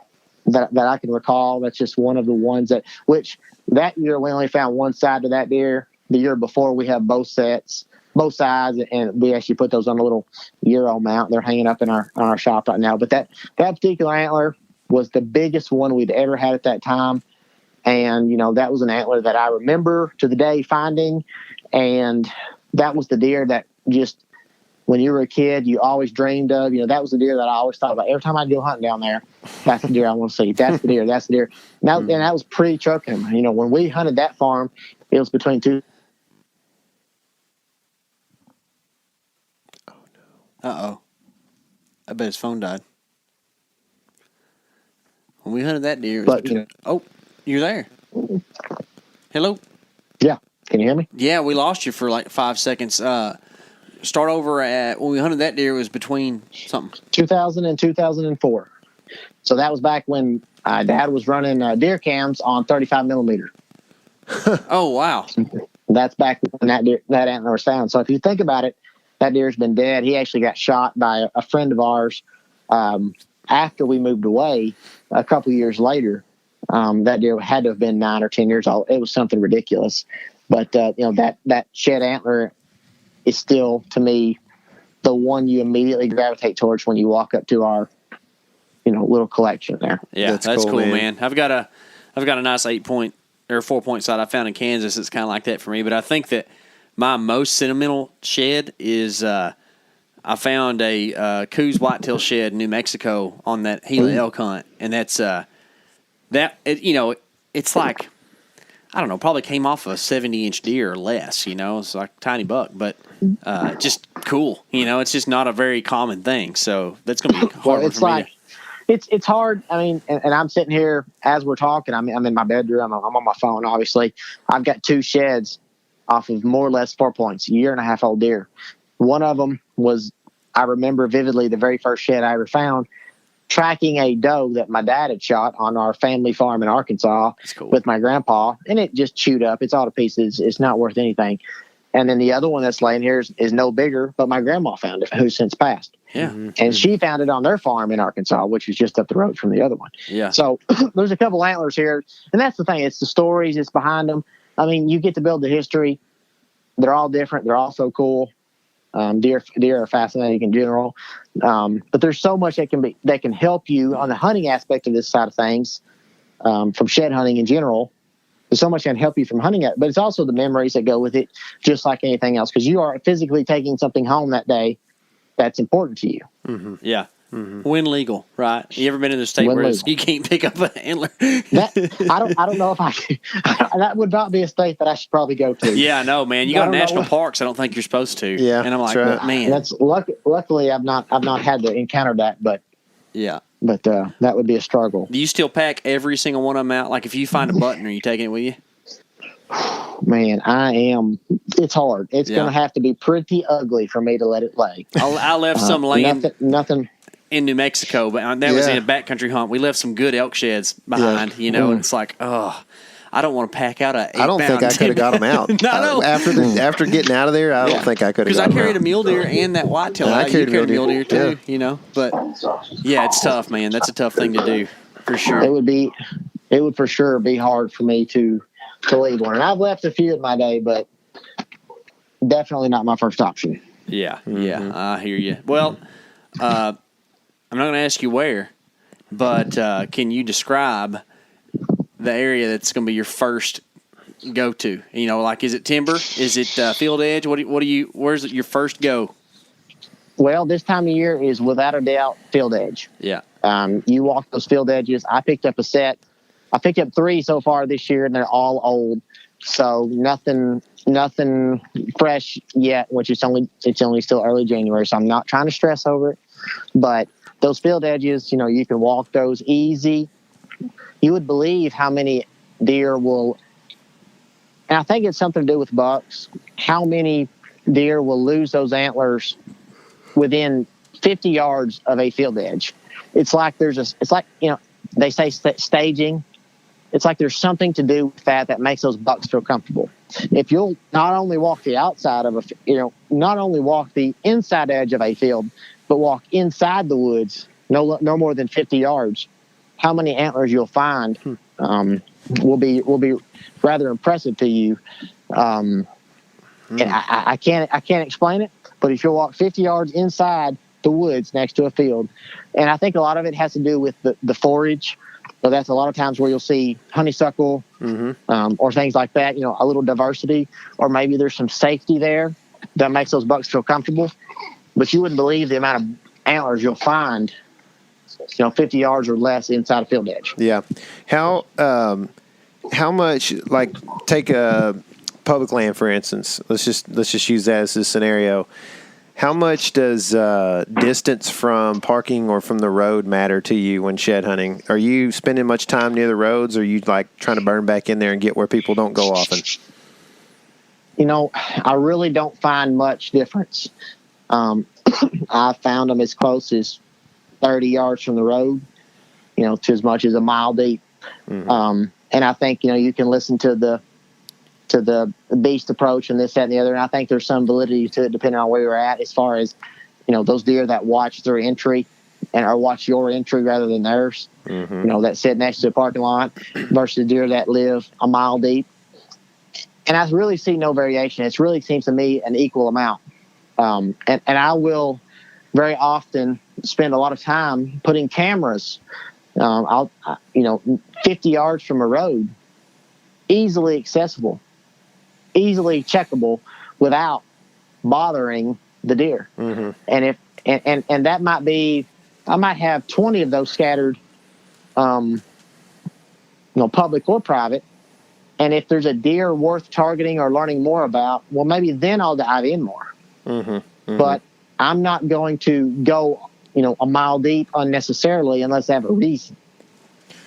I can recall. That's just one of the ones which that year we only found one side of that deer. The year before we have both sides, and we actually put those on a little Euro mount. They're hanging up in our shop right now. But that particular antler was the biggest one we'd ever had at that time. And, that was an antler that I remember to the day finding. And that was the deer that just, when you were a kid, you always dreamed of. That was the deer that I always thought about. Every time I go hunting down there, that's the deer I want to see. That's the deer. That's the deer. Now, and that was pre-trucking. When we hunted that farm, it was between two. Uh-oh. I bet his phone died. When we hunted that deer, oh, you're there. Hello? Yeah. Can you hear me? Yeah, we lost you for like 5 seconds. Start over at, when we hunted that deer, it was between something. 2000 and 2004. So that was back when Dad was running deer cams on 35 millimeter. Oh, wow. That's back when that antler was found. So if you think about it, that deer's been dead. He actually got shot by a friend of ours after we moved away a couple years later. That deer had to have been 9 or 10 years old. It was something ridiculous. But, that shed antler is still, to me, the one you immediately gravitate towards when you walk up to our, little collection there. Yeah, that's cool, man. I've got a nice 8-point or 4-point side I found in Kansas. It's kind of like that for me. But I think that my most sentimental shed is I found a Coos whitetail shed in New Mexico on that Gila elk hunt, and that's it's like, I don't know, probably came off a 70-inch deer or less, it's like a tiny buck, but just cool. It's just not a very common thing. So that's going to be hard for me. It's hard. I mean, and I'm sitting here as we're talking. I'm in my bedroom. I'm on my phone, obviously. I've got 2 sheds off of more or less 4 points, 1.5-year-old deer. One of them was, I remember vividly, the very first shed I ever found, tracking a doe that my dad had shot on our family farm in Arkansas with my grandpa, and it just chewed up. It's all to pieces. It's not worth anything. And then the other one that's laying here is no bigger, but my grandma found it, who's since passed. Yeah. And she found it on their farm in Arkansas, which is just up the road from the other one. Yeah. So there's a couple antlers here. And that's the thing. It's the stories. It's behind them. I mean, you get to build the history. They're all different. They're all so cool. Deer are fascinating in general. But there's so much that can help you on the hunting aspect of this side of things, from shed hunting in general. There's so much that can help you from hunting it, but it's also the memories that go with it, just like anything else, because you are physically taking something home that day that's important to you. Mm-hmm. Yeah. Mm-hmm. When legal, right? You ever been in the state where you can't pick up an antler? I don't know if I can. That would not be a state that I should probably go to. Yeah, no, man. You go to national parks, I don't think you're supposed to. Yeah, and I'm like, right. Man, that's luckily I've not had to encounter that, but yeah. But that would be a struggle. Do you still pack every single one of them out? Like if you find a button, are you taking it with you? Man, I am. It's hard. It's going to have to be pretty ugly for me to let it lay. I left some laying. Nothing. In New Mexico, but that was in a backcountry hunt. We left some good elk sheds behind, and it's like, I don't want to pack out I don't think I could have got them out. No. After getting out of there, I don't think I could have got them out. Because I carried a mule deer and that whitetail. I carried a mule deer too, But, it's tough, man. That's a tough thing to do, for sure. It would for sure be hard for me to leave one. And I've left a few in my day, but definitely not my first option. Yeah, I hear you. Well, I'm not going to ask you where, but can you describe the area that's going to be your first go-to? Like, is it timber? Is it field edge? Where's your first go? Well, this time of year is without a doubt field edge. Yeah. You walk those field edges. I picked up a set. I picked up 3 so far this year, and they're all old. So nothing fresh yet, which it's only still early January. So I'm not trying to stress over it, but those field edges, you can walk those easy. You would believe how many deer will, and I think it's something to do with bucks, how many deer will lose those antlers within 50 yards of a field edge. It's like they say staging. It's like there's something to do with that makes those bucks feel comfortable. If you'll not only walk the outside of not only walk the inside edge of a field, but walk inside the woods, no more than 50 yards, how many antlers you'll find will be rather impressive to you. And I can't explain it, but if you'll walk 50 yards inside the woods next to a field, and I think a lot of it has to do with the forage. So that's a lot of times where you'll see honeysuckle or things like that, a little diversity, or maybe there's some safety there that makes those bucks feel comfortable. But you wouldn't believe the amount of antlers you'll find, 50 yards or less inside a field edge. Yeah. How much, like, take a public land, for instance. Let's just use that as a scenario. How much does distance from parking or from the road matter to you when shed hunting? Are you spending much time near the roads, or are you like trying to burn back in there and get where people don't go often? I really don't find much difference. I found them as close as 30 yards from the road, to as much as a mile deep. And I think, you can listen to the beast approach and this, that, and the other. And I think there's some validity to it depending on where you're at, as far as, those deer that watch their entry or watch your entry rather than theirs, that sit next to a parking lot versus deer that live a mile deep. And I really see no variation. It really seems to me an equal amount. And I will very often spend a lot of time putting cameras, 50 yards from a road, easily accessible, easily checkable without bothering the deer. And and that might be, I might have 20 of those scattered public or private. And if there's a deer worth targeting or learning more about, well, maybe then I'll dive in more. But I'm not going to go, a mile deep unnecessarily unless I have a reason.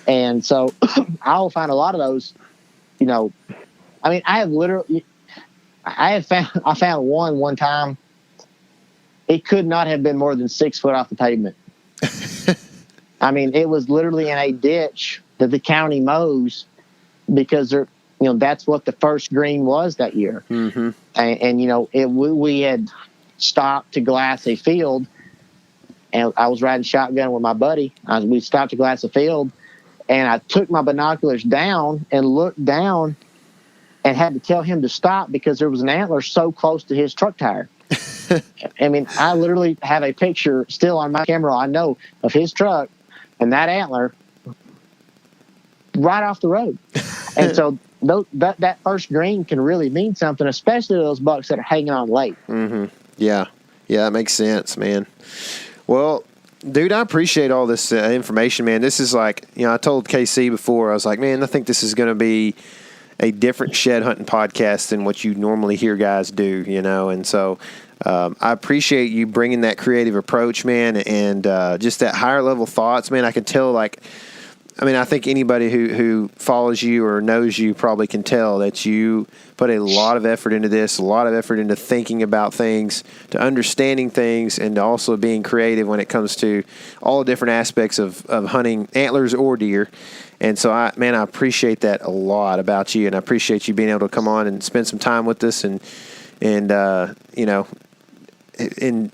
And so I'll find a lot of those, I found one time. It could not have been more than 6 foot off the pavement. It was literally in a ditch that the county mows because that's what the first green was that year. We had stopped to glass a field, and I was riding shotgun with my buddy. We stopped to glass a field, and I took my binoculars down and looked down and had to tell him to stop because there was an antler so close to his truck tire. I literally have a picture still on my camera, I know, of his truck and that antler right off the road. And so that first green can really mean something, especially to those bucks that are hanging on late. Yeah, that makes sense, man. Well, dude, I appreciate all this information, man. This is like, I told KC before, I was like, man, I think this is going to be a different shed hunting podcast than what you normally hear guys do, and so I appreciate you bringing that creative approach, man, and just that higher level thoughts, man. I can tell, I think anybody who follows you or knows you probably can tell that you put a lot of effort into this, a lot of effort into thinking about things, to understanding things, and to also being creative when it comes to all the different aspects of hunting antlers or deer. And so, I appreciate that a lot about you, and I appreciate you being able to come on and spend some time with us and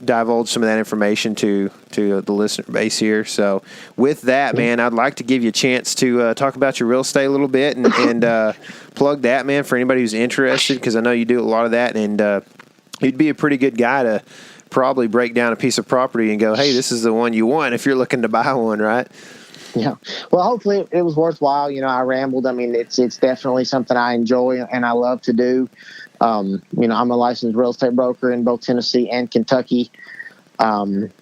divulge some of that information to the listener base here. So with that, man, I'd like to give you a chance to talk about your real estate a little bit and plug that, man, for anybody who's interested, because I know you do a lot of that, and you'd be a pretty good guy to probably break down a piece of property and go, hey, this is the one you want if you're looking to buy one, right? Yeah. Well, hopefully it was worthwhile. I rambled. It's definitely something I enjoy and I love to do. I'm a licensed real estate broker in both Tennessee and Kentucky. And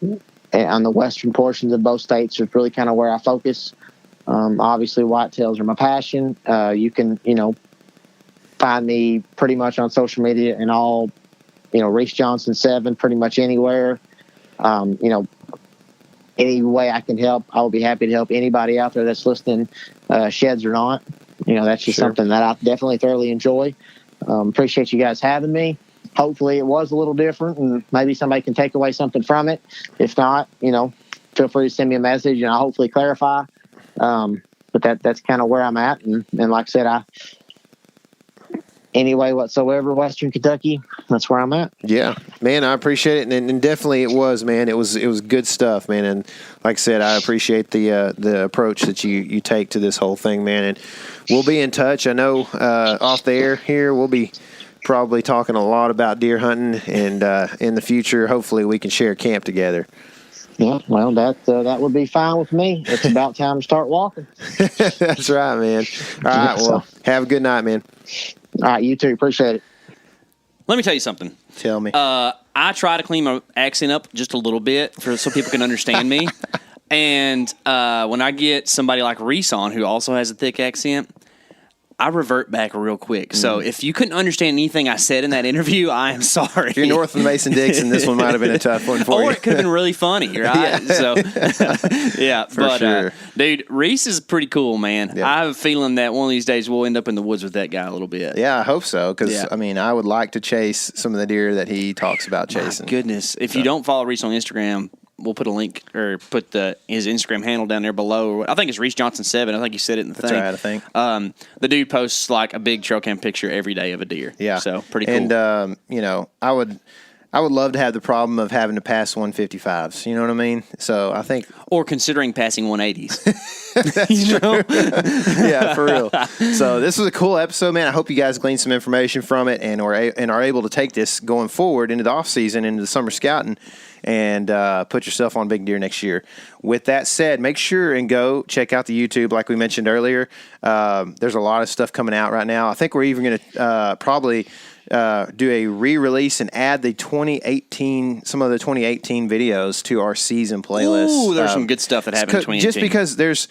on the western portions of both states is really kind of where I focus. Obviously, whitetails are my passion. You can, find me pretty much on social media and all, Reese Johnson 7, pretty much anywhere. Any way I can help, I will be happy to help anybody out there that's listening, sheds or not. That's just something that I definitely thoroughly enjoy. Appreciate you guys having me. Hopefully it was a little different and maybe somebody can take away something from it. If not, feel free to send me a message and I'll hopefully clarify. But that's kind of where I'm at. And like I said, any way whatsoever, Western Kentucky, that's where I'm at. Yeah, man, I appreciate it, and definitely it was, man. It was good stuff, man. And like I said, I appreciate the approach that you take to this whole thing, man. And we'll be in touch. I know off the air here, we'll be probably talking a lot about deer hunting, and in the future, hopefully, we can share camp together. Yeah, well, that would be fine with me. It's about time to start walking. That's right, man. All right, well, have a good night, man. All right, you too. Appreciate it. Let me tell you something. Tell me. I try to clean my accent up just a little bit so people can understand me. And when I get somebody like Reese on, who also has a thick accent, I revert back real quick. So if you couldn't understand anything I said in that interview, I am sorry. If you're north of Mason-Dixon, this one might have been a tough one for you. Or it could have been really funny, right? Yeah. So, yeah. For sure. Dude, Reese is pretty cool, man. Yeah. I have a feeling that one of these days we'll end up in the woods with that guy a little bit. Yeah, I hope so, because, Yeah. I would like to chase some of the deer that he talks about chasing. My goodness. If you don't follow Reese on Instagram, we'll put a link or put his Instagram handle down there below. I think it's Reese Johnson 7. I think you said it in the thing. That's right, I think. The dude posts like a big trail cam picture every day of a deer. Yeah. So pretty cool. And, I would love to have the problem of having to pass 155s. You know what I mean? So I think. Or considering passing 180s. That's true. Yeah, for real. So this was a cool episode, man. I hope you guys gleaned some information from it and are able to take this going forward into the off season, into the summer scouting, and put yourself on big deer next year. With that said, make sure and go check out the YouTube, like we mentioned earlier. There's a lot of stuff coming out right now. I think we're even going to probably do a re-release and add some of the 2018 videos to our season playlist. Ooh, there's some good stuff that happened in 2018. Just because there's,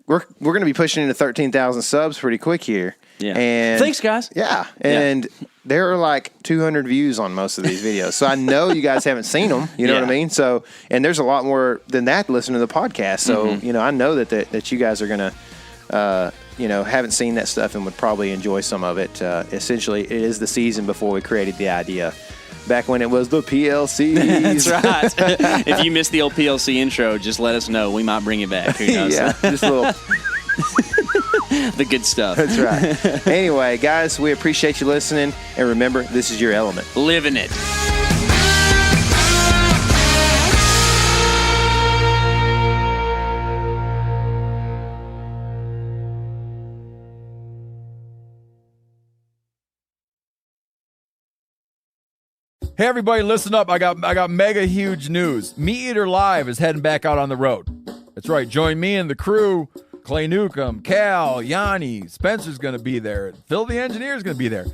we're we're going to be pushing into 13,000 subs pretty quick here. Yeah. And thanks, guys. Yeah. And there are like 200 views on most of these videos. So I know you guys haven't seen them. You know what I mean? So, and there's a lot more than that to listen to the podcast. So, you know, I know that you guys are going to, you know, haven't seen that stuff and would probably enjoy some of it. Essentially, it is the season before we created the idea. Back when it was the PLC. That's right. If you missed the old PLC intro, just let us know. We might bring it back. Who knows? Yeah, just a little. The good stuff. That's right. Anyway, guys, we appreciate you listening. And remember, this is your element. Living it. Hey everybody, listen up. I got mega huge news. Meat Eater Live is heading back out on the road. That's right. Join me and the crew. Clay Newcomb, Cal, Yanni, Spencer's going to be there. Phil the engineer's going to be there.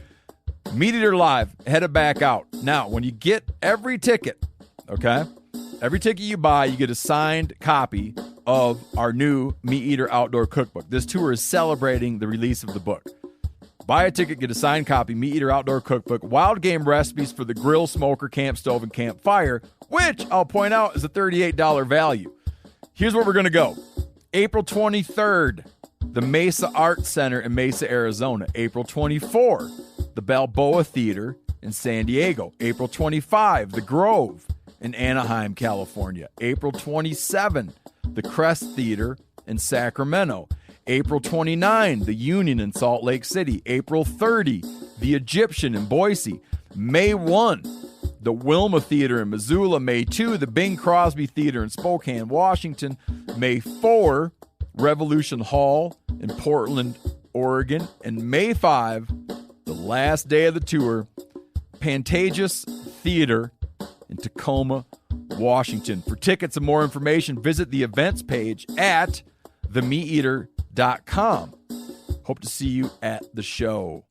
Meat Eater Live headed back out. Now, when you get every ticket, okay? Every ticket you buy, you get a signed copy of our new Meat Eater Outdoor Cookbook. This tour is celebrating the release of the book. Buy a ticket, get a signed copy, Meat Eater Outdoor Cookbook, wild game recipes for the grill, smoker, camp stove, and campfire, which I'll point out is a $38 value. Here's where we're going to go. April 23rd, the Mesa Arts Center in Mesa, Arizona. April 24, the Balboa Theater in San Diego. April 25, the Grove in Anaheim, California. April 27, the Crest Theater in Sacramento. April 29, the Union in Salt Lake City. April 30, the Egyptian in Boise. May 1, the Wilma Theater in Missoula. May 2, the Bing Crosby Theater in Spokane, Washington. May 4, Revolution Hall in Portland, Oregon. And May 5, the last day of the tour, Pantages Theater in Tacoma, Washington. For tickets and more information, visit the events page at themeateater.com. Hope to see you at the show.